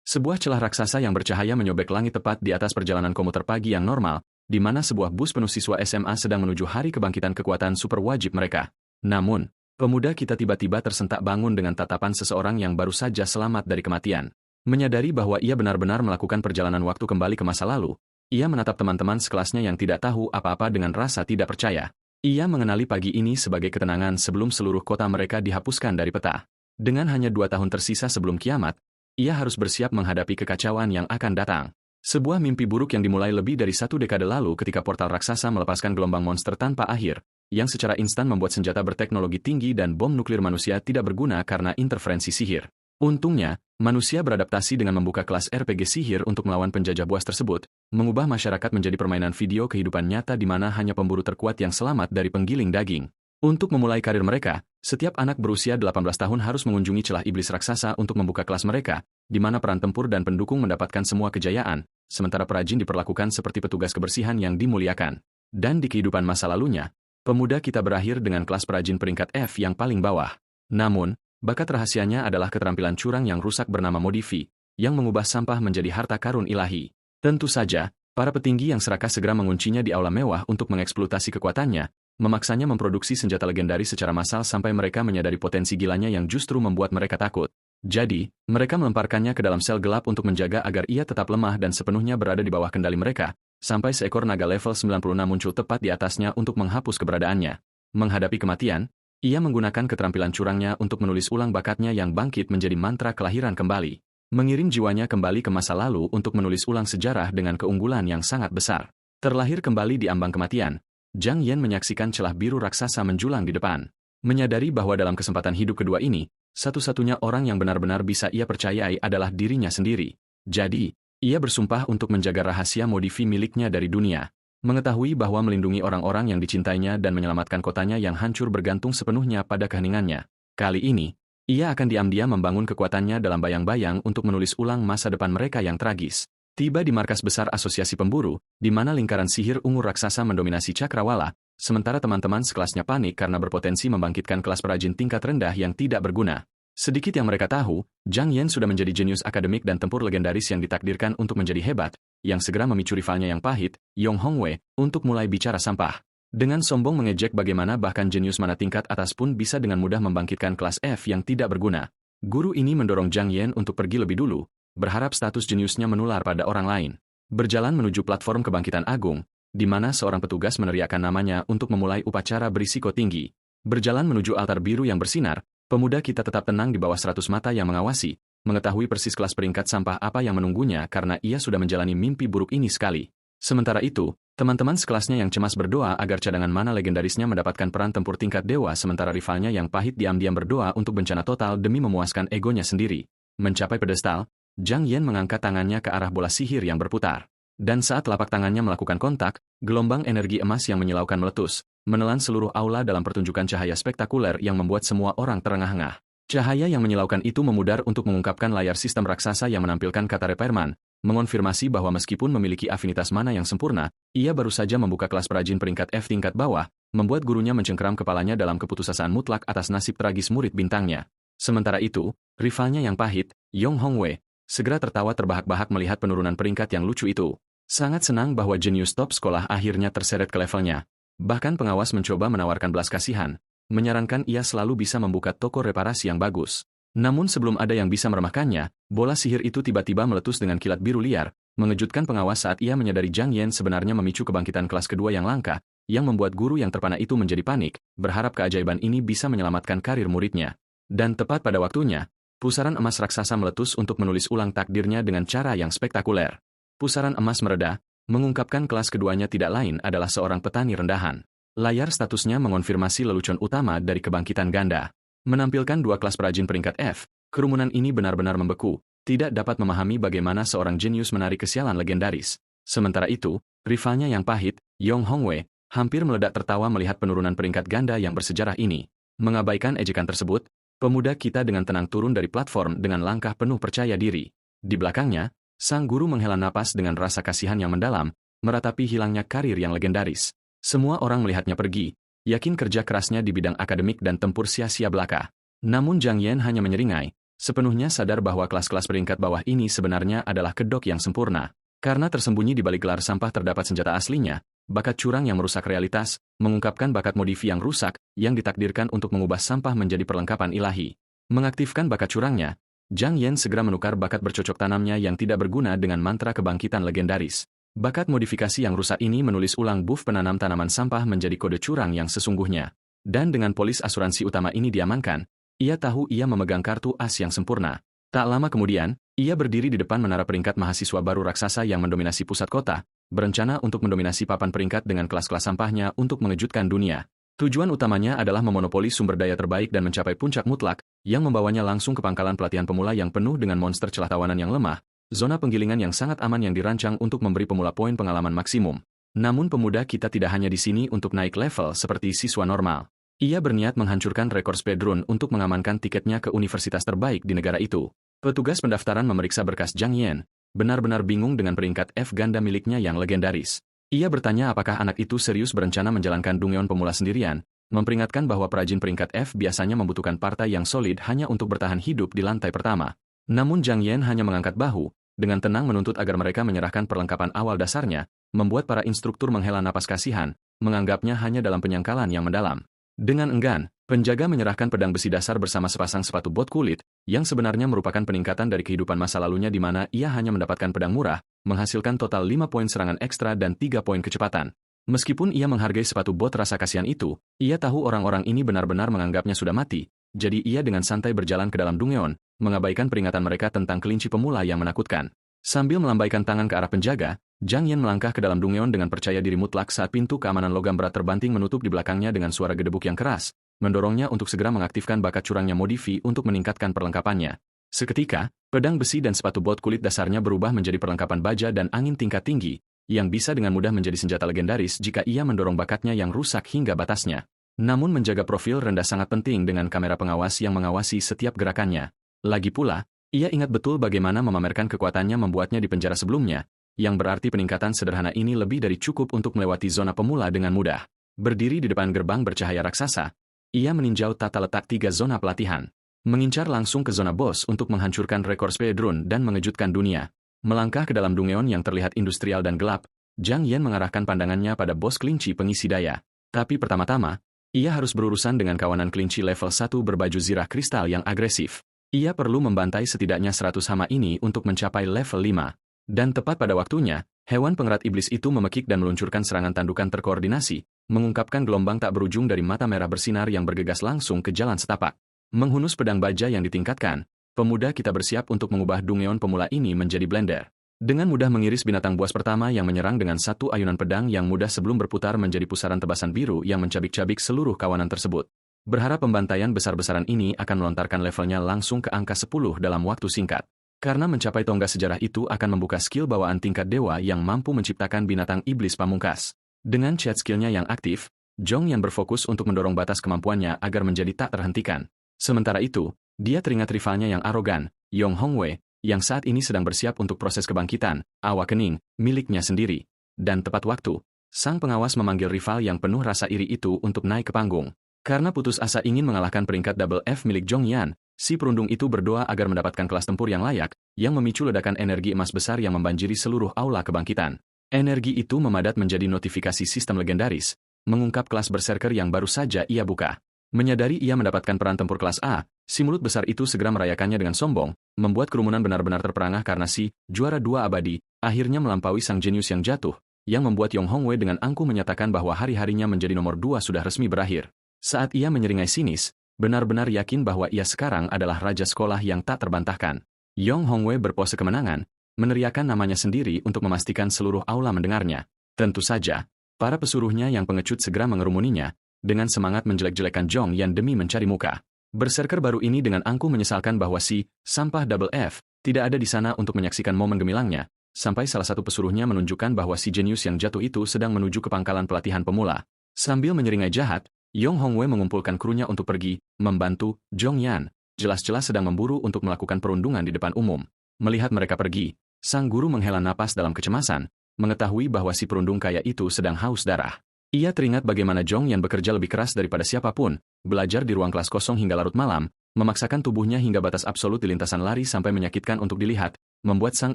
Sebuah celah raksasa yang bercahaya menyobek langit tepat di atas perjalanan komuter pagi yang normal, di mana sebuah bus penuh siswa SMA sedang menuju hari kebangkitan kekuatan super wajib mereka. Namun, pemuda kita tiba-tiba tersentak bangun dengan tatapan seseorang yang baru saja selamat dari kematian. Menyadari bahwa ia benar-benar melakukan perjalanan waktu kembali ke masa lalu, ia menatap teman-teman sekelasnya yang tidak tahu apa-apa dengan rasa tidak percaya. Ia mengenali pagi ini sebagai ketenangan sebelum seluruh kota mereka dihapuskan dari peta. Dengan hanya 2 tahun tersisa sebelum kiamat, ia harus bersiap menghadapi kekacauan yang akan datang. Sebuah mimpi buruk yang dimulai lebih dari 1 dekade lalu ketika portal raksasa melepaskan gelombang monster tanpa akhir, yang secara instan membuat senjata berteknologi tinggi dan bom nuklir manusia tidak berguna karena interferensi sihir. Untungnya, manusia beradaptasi dengan membuka kelas RPG sihir untuk melawan penjajah buas tersebut, mengubah masyarakat menjadi permainan video kehidupan nyata di mana hanya pemburu terkuat yang selamat dari penggiling daging. Untuk memulai karir mereka, setiap anak berusia 18 tahun harus mengunjungi celah iblis raksasa untuk membuka kelas mereka, di mana peran tempur dan pendukung mendapatkan semua kejayaan, sementara perajin diperlakukan seperti petugas kebersihan yang dimuliakan. Dan di kehidupan masa lalunya, pemuda kita berakhir dengan kelas perajin peringkat F yang paling bawah. Namun, bakat rahasianya adalah keterampilan curang yang rusak bernama Modifi, yang mengubah sampah menjadi harta karun ilahi. Tentu saja, para petinggi yang serakah segera menguncinya di aula mewah untuk mengeksploitasi kekuatannya, memaksanya memproduksi senjata legendaris secara massal sampai mereka menyadari potensi gilanya yang justru membuat mereka takut. Jadi, mereka melemparkannya ke dalam sel gelap untuk menjaga agar ia tetap lemah dan sepenuhnya berada di bawah kendali mereka, sampai seekor naga level 96 muncul tepat di atasnya untuk menghapus keberadaannya. Menghadapi kematian, ia menggunakan keterampilan curangnya untuk menulis ulang bakatnya yang bangkit menjadi mantra kelahiran kembali. Mengirim jiwanya kembali ke masa lalu untuk menulis ulang sejarah dengan keunggulan yang sangat besar. Terlahir kembali di ambang kematian, Zhang Yan menyaksikan celah biru raksasa menjulang di depan. Menyadari bahwa dalam kesempatan hidup kedua ini, satu-satunya orang yang benar-benar bisa ia percayai adalah dirinya sendiri. Jadi, ia bersumpah untuk menjaga rahasia Modifi miliknya dari dunia. Mengetahui bahwa melindungi orang-orang yang dicintainya dan menyelamatkan kotanya yang hancur bergantung sepenuhnya pada keheningannya. Kali ini, ia akan diam-diam membangun kekuatannya dalam bayang-bayang untuk menulis ulang masa depan mereka yang tragis. Tiba di markas besar Asosiasi Pemburu, di mana lingkaran sihir ungu raksasa mendominasi cakrawala, sementara teman-teman sekelasnya panik karena berpotensi membangkitkan kelas perajin tingkat rendah yang tidak berguna. Sedikit yang mereka tahu, Zhang Yan sudah menjadi jenius akademik dan tempur legendaris yang ditakdirkan untuk menjadi hebat, yang segera memicu rivalnya yang pahit, Yong Hongwei, untuk mulai bicara sampah. Dengan sombong mengejek bagaimana bahkan jenius mana tingkat atas pun bisa dengan mudah membangkitkan kelas F yang tidak berguna. Guru ini mendorong Zhang Yan untuk pergi lebih dulu, berharap status jeniusnya menular pada orang lain. Berjalan menuju platform kebangkitan agung, di mana seorang petugas meneriakkan namanya untuk memulai upacara berisiko tinggi. Berjalan menuju altar biru yang bersinar, pemuda kita tetap tenang di bawah 100 mata yang mengawasi, mengetahui persis kelas peringkat sampah apa yang menunggunya karena ia sudah menjalani mimpi buruk ini sekali. Sementara itu, teman-teman sekelasnya yang cemas berdoa agar cadangan mana legendarisnya mendapatkan peran tempur tingkat dewa sementara rivalnya yang pahit diam-diam berdoa untuk bencana total demi memuaskan egonya sendiri. Mencapai pedestal, Zhang Yan mengangkat tangannya ke arah bola sihir yang berputar. Dan saat telapak tangannya melakukan kontak, gelombang energi emas yang menyilaukan meletus, menelan seluruh aula dalam pertunjukan cahaya spektakuler yang membuat semua orang terengah-engah. Cahaya yang menyilaukan itu memudar untuk mengungkapkan layar sistem raksasa yang menampilkan kata repairman, mengonfirmasi bahwa meskipun memiliki afinitas mana yang sempurna, ia baru saja membuka kelas perajin peringkat F tingkat bawah, membuat gurunya mencengkeram kepalanya dalam keputusasaan mutlak atas nasib tragis murid bintangnya. Sementara itu, rivalnya yang pahit, Yong Hongwei, segera tertawa terbahak-bahak melihat penurunan peringkat yang lucu itu. Sangat senang bahwa jenius top sekolah akhirnya terseret ke levelnya. Bahkan pengawas mencoba menawarkan belas kasihan, menyarankan ia selalu bisa membuka toko reparasi yang bagus. Namun sebelum ada yang bisa meremehkannya, bola sihir itu tiba-tiba meletus dengan kilat biru liar, mengejutkan pengawas saat ia menyadari Zhang Yan sebenarnya memicu kebangkitan kelas kedua yang langka, yang membuat guru yang terpana itu menjadi panik, berharap keajaiban ini bisa menyelamatkan karir muridnya. Dan tepat pada waktunya, pusaran emas raksasa meletus untuk menulis ulang takdirnya dengan cara yang spektakuler. Pusaran emas mereda, mengungkapkan kelas keduanya tidak lain adalah seorang petani rendahan. Layar statusnya mengonfirmasi lelucon utama dari kebangkitan ganda. Menampilkan 2 kelas perajin peringkat F, kerumunan ini benar-benar membeku, tidak dapat memahami bagaimana seorang jenius menarik kesialan legendaris. Sementara itu, rivalnya yang pahit, Yong Hongwei, hampir meledak tertawa melihat penurunan peringkat ganda yang bersejarah ini. Mengabaikan ejekan tersebut, pemuda kita dengan tenang turun dari platform dengan langkah penuh percaya diri. Di belakangnya, sang guru menghela napas dengan rasa kasihan yang mendalam, meratapi hilangnya karir yang legendaris. Semua orang melihatnya pergi, yakin kerja kerasnya di bidang akademik dan tempur sia-sia belaka. Namun Zhang Yan hanya menyeringai, sepenuhnya sadar bahwa kelas-kelas peringkat bawah ini sebenarnya adalah kedok yang sempurna. Karena tersembunyi di balik gelar sampah terdapat senjata aslinya, bakat curang yang merusak realitas, mengungkapkan bakat modifi yang rusak, yang ditakdirkan untuk mengubah sampah menjadi perlengkapan ilahi. Mengaktifkan bakat curangnya, Zhang Yan segera menukar bakat bercocok tanamnya yang tidak berguna dengan mantra kebangkitan legendaris. Bakat modifikasi yang rusak ini menulis ulang buff penanam tanaman sampah menjadi kode curang yang sesungguhnya. Dan dengan polis asuransi utama ini diamankan, ia tahu ia memegang kartu as yang sempurna. Tak lama kemudian, ia berdiri di depan menara peringkat mahasiswa baru raksasa yang mendominasi pusat kota, berencana untuk mendominasi papan peringkat dengan kelas-kelas sampahnya untuk mengejutkan dunia. Tujuan utamanya adalah memonopoli sumber daya terbaik dan mencapai puncak mutlak, yang membawanya langsung ke pangkalan pelatihan pemula yang penuh dengan monster celah tawanan yang lemah, zona penggilingan yang sangat aman yang dirancang untuk memberi pemula poin pengalaman maksimum. Namun pemuda kita tidak hanya di sini untuk naik level seperti siswa normal. Ia berniat menghancurkan rekor speedrun untuk mengamankan tiketnya ke universitas terbaik di negara itu. Petugas pendaftaran memeriksa berkas Zhang Yan, benar-benar bingung dengan peringkat F ganda miliknya yang legendaris. Ia bertanya apakah anak itu serius berencana menjalankan Dungeon pemula sendirian, memperingatkan bahwa perajin peringkat F biasanya membutuhkan partai yang solid hanya untuk bertahan hidup di lantai pertama. Namun Zhang Yan hanya mengangkat bahu, dengan tenang menuntut agar mereka menyerahkan perlengkapan awal dasarnya, membuat para instruktur menghela napas kasihan, menganggapnya hanya dalam penyangkalan yang mendalam. Dengan enggan, penjaga menyerahkan pedang besi dasar bersama sepasang sepatu bot kulit, yang sebenarnya merupakan peningkatan dari kehidupan masa lalunya di mana ia hanya mendapatkan pedang murah, menghasilkan total 5 poin serangan ekstra dan 3 poin kecepatan. Meskipun ia menghargai sepatu bot rasa kasihan itu, ia tahu orang-orang ini benar-benar menganggapnya sudah mati, jadi ia dengan santai berjalan ke dalam Dungeon, mengabaikan peringatan mereka tentang kelinci pemula yang menakutkan. Sambil melambaikan tangan ke arah penjaga, Zhang Yan melangkah ke dalam Dungeon dengan percaya diri mutlak saat pintu keamanan logam berat terbanting menutup di belakangnya dengan suara gedebuk yang keras, mendorongnya untuk segera mengaktifkan bakat curangnya modifi untuk meningkatkan perlengkapannya. Seketika, pedang besi dan sepatu bot kulit dasarnya berubah menjadi perlengkapan baja dan angin tingkat tinggi, yang bisa dengan mudah menjadi senjata legendaris jika ia mendorong bakatnya yang rusak hingga batasnya. Namun menjaga profil rendah sangat penting dengan kamera pengawas yang mengawasi setiap gerakannya. Lagi pula, ia ingat betul bagaimana memamerkan kekuatannya membuatnya di penjara sebelumnya, yang berarti peningkatan sederhana ini lebih dari cukup untuk melewati zona pemula dengan mudah. Berdiri di depan gerbang bercahaya raksasa, ia meninjau tata letak 3 zona pelatihan. Mengincar langsung ke zona bos untuk menghancurkan rekor speedrun dan mengejutkan dunia. Melangkah ke dalam Dungeon yang terlihat industrial dan gelap, Zhang Yan mengarahkan pandangannya pada bos kelinci pengisi daya. Tapi pertama-tama, ia harus berurusan dengan kawanan kelinci level 1 berbaju zirah kristal yang agresif. Ia perlu membantai setidaknya 100 hama ini untuk mencapai level 5. Dan tepat pada waktunya, hewan pengerat iblis itu memekik dan meluncurkan serangan tandukan terkoordinasi, mengungkapkan gelombang tak berujung dari mata merah bersinar yang bergegas langsung ke jalan setapak. Menghunus pedang baja yang ditingkatkan, pemuda kita bersiap untuk mengubah Dungeon pemula ini menjadi blender. Dengan mudah mengiris binatang buas pertama yang menyerang dengan satu ayunan pedang yang mudah sebelum berputar menjadi pusaran tebasan biru yang mencabik-cabik seluruh kawanan tersebut. Berharap pembantaian besar-besaran ini akan melontarkan levelnya langsung ke angka 10 dalam waktu singkat. Karena mencapai tonggak sejarah itu akan membuka skill bawaan tingkat dewa yang mampu menciptakan binatang iblis pamungkas. Dengan chat skillnya yang aktif, Zhong Yan berfokus untuk mendorong batas kemampuannya agar menjadi tak terhentikan. Sementara itu, dia teringat rivalnya yang arogan, Yong Hongwei, yang saat ini sedang bersiap untuk proses kebangkitan, awakening, miliknya sendiri. Dan tepat waktu, sang pengawas memanggil rival yang penuh rasa iri itu untuk naik ke panggung. Karena putus asa ingin mengalahkan peringkat double F milik Zhong Yan, si perundung itu berdoa agar mendapatkan kelas tempur yang layak, yang memicu ledakan energi emas besar yang membanjiri seluruh aula kebangkitan. Energi itu memadat menjadi notifikasi sistem legendaris, mengungkap kelas berserker yang baru saja ia buka. Menyadari ia mendapatkan peran tempur kelas A, si mulut besar itu segera merayakannya dengan sombong, membuat kerumunan benar-benar terperangah karena si juara 2 abadi akhirnya melampaui sang jenius yang jatuh, yang membuat Yong Hongwei dengan angkuh menyatakan bahwa hari-harinya menjadi nomor 2 sudah resmi berakhir. Saat ia menyeringai sinis, benar-benar yakin bahwa ia sekarang adalah raja sekolah yang tak terbantahkan. Yong Hongwei berpose kemenangan, meneriakkan namanya sendiri untuk memastikan seluruh aula mendengarnya. Tentu saja, para pesuruhnya yang pengecut segera mengerumuninya, dengan semangat menjelek-jelekan Zhong Yan demi mencari muka. Berserker baru ini dengan angkuh menyesalkan bahwa si sampah double F tidak ada di sana untuk menyaksikan momen gemilangnya, sampai salah satu pesuruhnya menunjukkan bahwa si jenius yang jatuh itu sedang menuju ke pangkalan pelatihan pemula. Sambil menyeringai jahat, Yong Hongwei mengumpulkan krunya untuk pergi, membantu Zhong Yan, jelas-jelas sedang memburu untuk melakukan perundungan di depan umum. Melihat mereka pergi, sang guru menghela napas dalam kecemasan, mengetahui bahwa si perundung kaya itu sedang haus darah. Ia teringat bagaimana Zhong Yan bekerja lebih keras daripada siapapun, belajar di ruang kelas kosong hingga larut malam, memaksakan tubuhnya hingga batas absolut di lintasan lari sampai menyakitkan untuk dilihat, membuat sang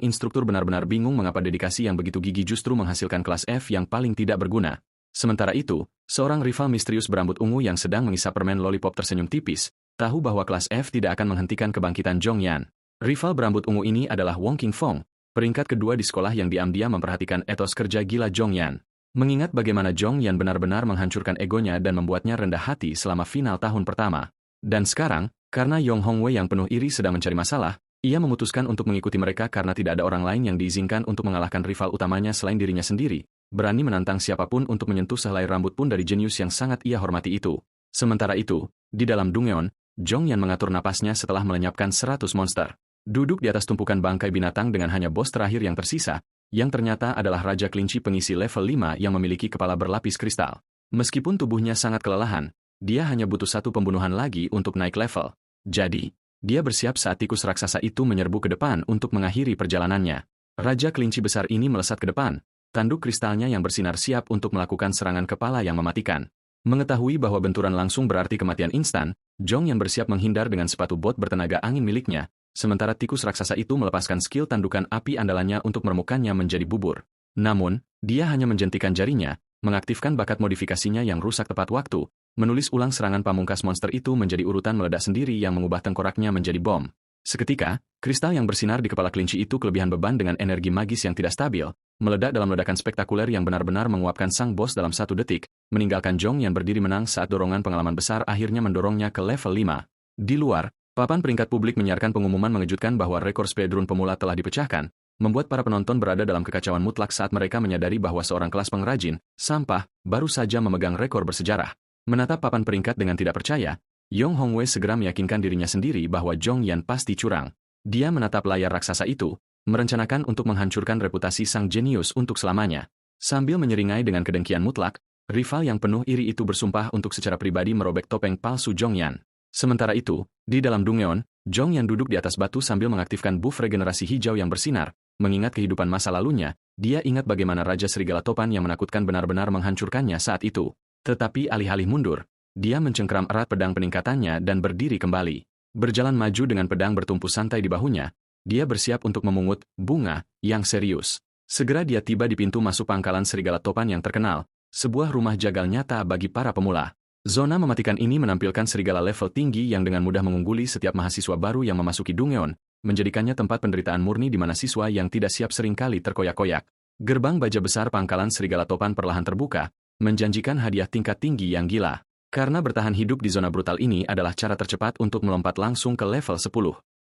instruktur benar-benar bingung mengapa dedikasi yang begitu gigih justru menghasilkan kelas F yang paling tidak berguna. Sementara itu, seorang rival misterius berambut ungu yang sedang mengisap permen lollipop tersenyum tipis, tahu bahwa kelas F tidak akan menghentikan kebangkitan Zhong Yan. Rival berambut ungu ini adalah Wong Qingfeng, peringkat kedua di sekolah yang diam-diam memperhatikan etos kerja gila Zhong Yan. Mengingat bagaimana Zhong Yan benar-benar menghancurkan egonya dan membuatnya rendah hati selama final tahun pertama. Dan sekarang, karena Yong Hongwei yang penuh iri sedang mencari masalah, ia memutuskan untuk mengikuti mereka karena tidak ada orang lain yang diizinkan untuk mengalahkan rival utamanya selain dirinya sendiri, berani menantang siapapun untuk menyentuh sehelai rambut pun dari jenius yang sangat ia hormati itu. Sementara itu, di dalam Dungeon, Zhong Yan mengatur napasnya setelah melenyapkan 100 monster. Duduk di atas tumpukan bangkai binatang dengan hanya bos terakhir yang tersisa, yang ternyata adalah Raja Kelinci pengisi level 5 yang memiliki kepala berlapis kristal. Meskipun tubuhnya sangat kelelahan, dia hanya butuh satu pembunuhan lagi untuk naik level. Jadi, dia bersiap saat tikus raksasa itu menyerbu ke depan untuk mengakhiri perjalanannya. Raja Kelinci besar ini melesat ke depan, tanduk kristalnya yang bersinar siap untuk melakukan serangan kepala yang mematikan. Mengetahui bahwa benturan langsung berarti kematian instan, Zhong Yan bersiap menghindar dengan sepatu bot bertenaga angin miliknya, sementara tikus raksasa itu melepaskan skill tandukan api andalannya untuk meremukkannya menjadi bubur. Namun, dia hanya menjentikan jarinya, mengaktifkan bakat modifikasinya yang rusak tepat waktu, menulis ulang serangan pamungkas monster itu menjadi urutan meledak sendiri yang mengubah tengkoraknya menjadi bom. Seketika, kristal yang bersinar di kepala kelinci itu kelebihan beban dengan energi magis yang tidak stabil, meledak dalam ledakan spektakuler yang benar-benar menguapkan sang bos dalam 1 detik, meninggalkan Zhong Yan berdiri menang saat dorongan pengalaman besar akhirnya mendorongnya ke level 5. Di luar, papan peringkat publik menyiarkan pengumuman mengejutkan bahwa rekor speedrun pemula telah dipecahkan, membuat para penonton berada dalam kekacauan mutlak saat mereka menyadari bahwa seorang kelas pengrajin, sampah, baru saja memegang rekor bersejarah. Menatap papan peringkat dengan tidak percaya, Yong Hongwei segera meyakinkan dirinya sendiri bahwa Zhong Yan pasti curang. Dia menatap layar raksasa itu, merencanakan untuk menghancurkan reputasi sang jenius untuk selamanya. Sambil menyeringai dengan kedengkian mutlak, rival yang penuh iri itu bersumpah untuk secara pribadi merobek topeng palsu Zhong Yan. Sementara itu, di dalam Dungeon, Zhong Yan duduk di atas batu sambil mengaktifkan buff regenerasi hijau yang bersinar. Mengingat kehidupan masa lalunya, dia ingat bagaimana Raja Serigala Topan yang menakutkan benar-benar menghancurkannya saat itu. Tetapi alih-alih mundur, dia mencengkeram erat pedang peningkatannya dan berdiri kembali. Berjalan maju dengan pedang bertumpu santai di bahunya, dia bersiap untuk memungut bunga yang serius. Segera dia tiba di pintu masuk pangkalan Serigala Topan yang terkenal, sebuah rumah jagal nyata bagi para pemula. Zona mematikan ini menampilkan serigala level tinggi yang dengan mudah mengungguli setiap mahasiswa baru yang memasuki Dungeon, menjadikannya tempat penderitaan murni di mana siswa yang tidak siap seringkali terkoyak-koyak. Gerbang baja besar pangkalan Serigala Topan perlahan terbuka, menjanjikan hadiah tingkat tinggi yang gila. Karena bertahan hidup di zona brutal ini adalah cara tercepat untuk melompat langsung ke level 10.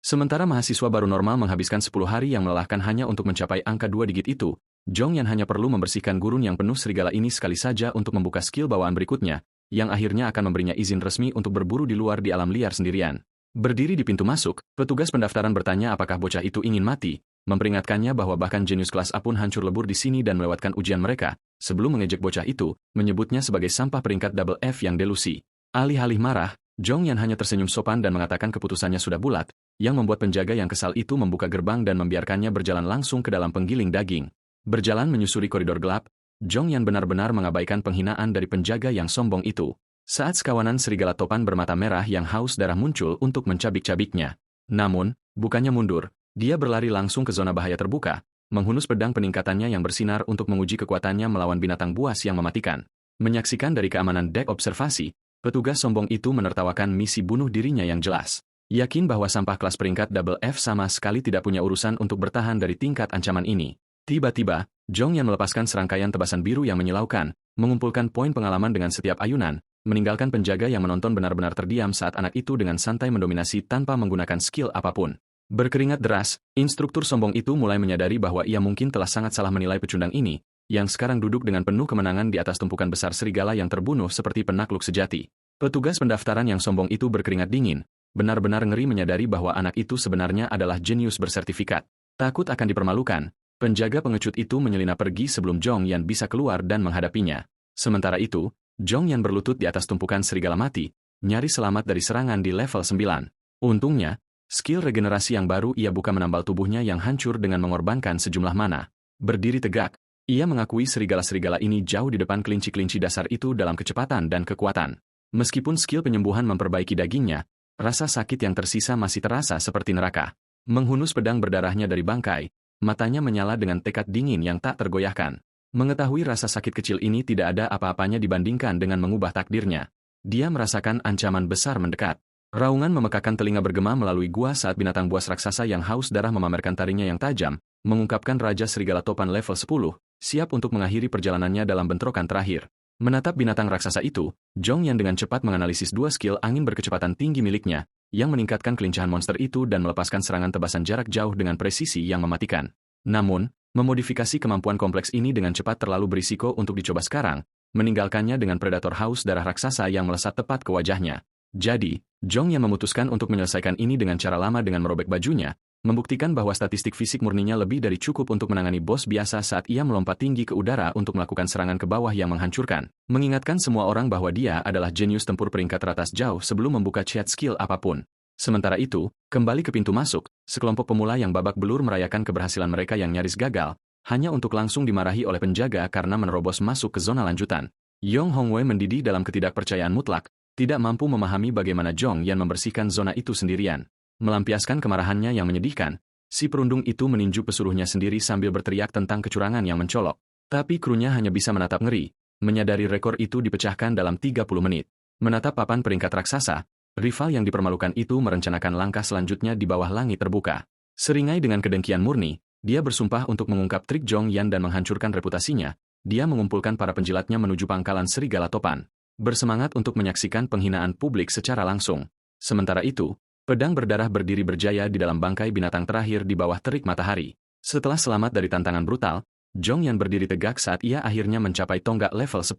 Sementara mahasiswa baru normal menghabiskan 10 hari yang melelahkan hanya untuk mencapai angka 2 digit itu, Zhong Yan hanya perlu membersihkan gurun yang penuh serigala ini sekali saja untuk membuka skill bawaan berikutnya, yang akhirnya akan memberinya izin resmi untuk berburu di luar di alam liar sendirian. Berdiri di pintu masuk, petugas pendaftaran bertanya apakah bocah itu ingin mati, memperingatkannya bahwa bahkan jenius kelas A pun hancur lebur di sini dan melewatkan ujian mereka, sebelum mengejek bocah itu, menyebutnya sebagai sampah peringkat double F yang delusi. Alih-alih marah, Zhong Yan hanya tersenyum sopan dan mengatakan keputusannya sudah bulat, yang membuat penjaga yang kesal itu membuka gerbang dan membiarkannya berjalan langsung ke dalam penggiling daging. Berjalan menyusuri koridor gelap, Zhong Yan benar-benar mengabaikan penghinaan dari penjaga yang sombong itu. Saat sekawanan serigala topan bermata merah yang haus darah muncul untuk mencabik-cabiknya. Namun, bukannya mundur, dia berlari langsung ke zona bahaya terbuka, menghunus pedang peningkatannya yang bersinar untuk menguji kekuatannya melawan binatang buas yang mematikan. Menyaksikan dari keamanan dek observasi, petugas sombong itu menertawakan misi bunuh dirinya yang jelas. Yakin bahwa sampah kelas peringkat double F sama sekali tidak punya urusan untuk bertahan dari tingkat ancaman ini. Tiba-tiba, Zhong Yan melepaskan serangkaian tebasan biru yang menyilaukan, mengumpulkan poin pengalaman dengan setiap ayunan, meninggalkan penjaga yang menonton benar-benar terdiam saat anak itu dengan santai mendominasi tanpa menggunakan skill apapun. Berkeringat deras, instruktur sombong itu mulai menyadari bahwa ia mungkin telah sangat salah menilai pecundang ini, yang sekarang duduk dengan penuh kemenangan di atas tumpukan besar serigala yang terbunuh seperti penakluk sejati. Petugas pendaftaran yang sombong itu berkeringat dingin, benar-benar ngeri menyadari bahwa anak itu sebenarnya adalah jenius bersertifikat. Takut akan dipermalukan, penjaga pengecut itu menyelinap pergi sebelum Zhong Yan bisa keluar dan menghadapinya. Sementara itu, Zhong Yan berlutut di atas tumpukan serigala mati, nyaris selamat dari serangan di level 9. Untungnya, skill regenerasi yang baru ia buka menambal tubuhnya yang hancur dengan mengorbankan sejumlah mana. Berdiri tegak, Ia mengakui serigala-serigala ini jauh di depan kelinci-kelinci dasar itu dalam kecepatan dan kekuatan. Meskipun skill penyembuhan memperbaiki dagingnya, rasa sakit yang tersisa masih terasa seperti neraka. Menghunus pedang berdarahnya dari bangkai, matanya menyala dengan tekad dingin yang tak tergoyahkan. Mengetahui rasa sakit kecil ini tidak ada apa-apanya dibandingkan dengan mengubah takdirnya. Dia merasakan ancaman besar mendekat. Raungan memekakan telinga bergema melalui gua saat binatang buas raksasa yang haus darah memamerkan taringnya yang tajam, mengungkapkan Raja Serigala Topan level 10, siap untuk mengakhiri perjalanannya dalam bentrokan terakhir. Menatap binatang raksasa itu, Zhong Yan dengan cepat menganalisis dua skill angin berkecepatan tinggi miliknya, yang meningkatkan kelincahan monster itu dan melepaskan serangan tebasan jarak jauh dengan presisi yang mematikan. Namun, memodifikasi kemampuan kompleks ini dengan cepat terlalu berisiko untuk dicoba sekarang, meninggalkannya dengan predator haus darah raksasa yang melesat tepat ke wajahnya. Jadi, Zhong Yan memutuskan untuk menyelesaikan ini dengan cara lama dengan merobek bajunya, membuktikan bahwa statistik fisik murninya lebih dari cukup untuk menangani bos biasa saat ia melompat tinggi ke udara untuk melakukan serangan ke bawah yang menghancurkan, mengingatkan semua orang bahwa dia adalah jenius tempur peringkat teratas jauh sebelum membuka chat skill apapun. Sementara itu, kembali ke pintu masuk, sekelompok pemula yang babak belur merayakan keberhasilan mereka yang nyaris gagal, hanya untuk langsung dimarahi oleh penjaga karena menerobos masuk ke zona lanjutan. Yong Hongwei mendidih dalam ketidakpercayaan mutlak, tidak mampu memahami bagaimana Zhong Yan membersihkan zona itu sendirian. Melampiaskan kemarahannya yang menyedihkan, si perundung itu meninju pesuruhnya sendiri sambil berteriak tentang kecurangan yang mencolok. Tapi krunya hanya bisa menatap ngeri, menyadari rekor itu dipecahkan dalam 30 menit. Menatap papan peringkat raksasa, rival yang dipermalukan itu merencanakan langkah selanjutnya di bawah langit terbuka. Seringai dengan kedengkian murni, dia bersumpah untuk mengungkap trik Zhong Yan dan menghancurkan reputasinya. Dia mengumpulkan para penjilatnya menuju pangkalan Serigala Topan, bersemangat untuk menyaksikan penghinaan publik secara langsung. Sementara itu, pedang berdarah berdiri berjaya di dalam bangkai binatang terakhir di bawah terik matahari. Setelah selamat dari tantangan brutal, Zhong Yan berdiri tegak saat ia akhirnya mencapai tonggak level 10.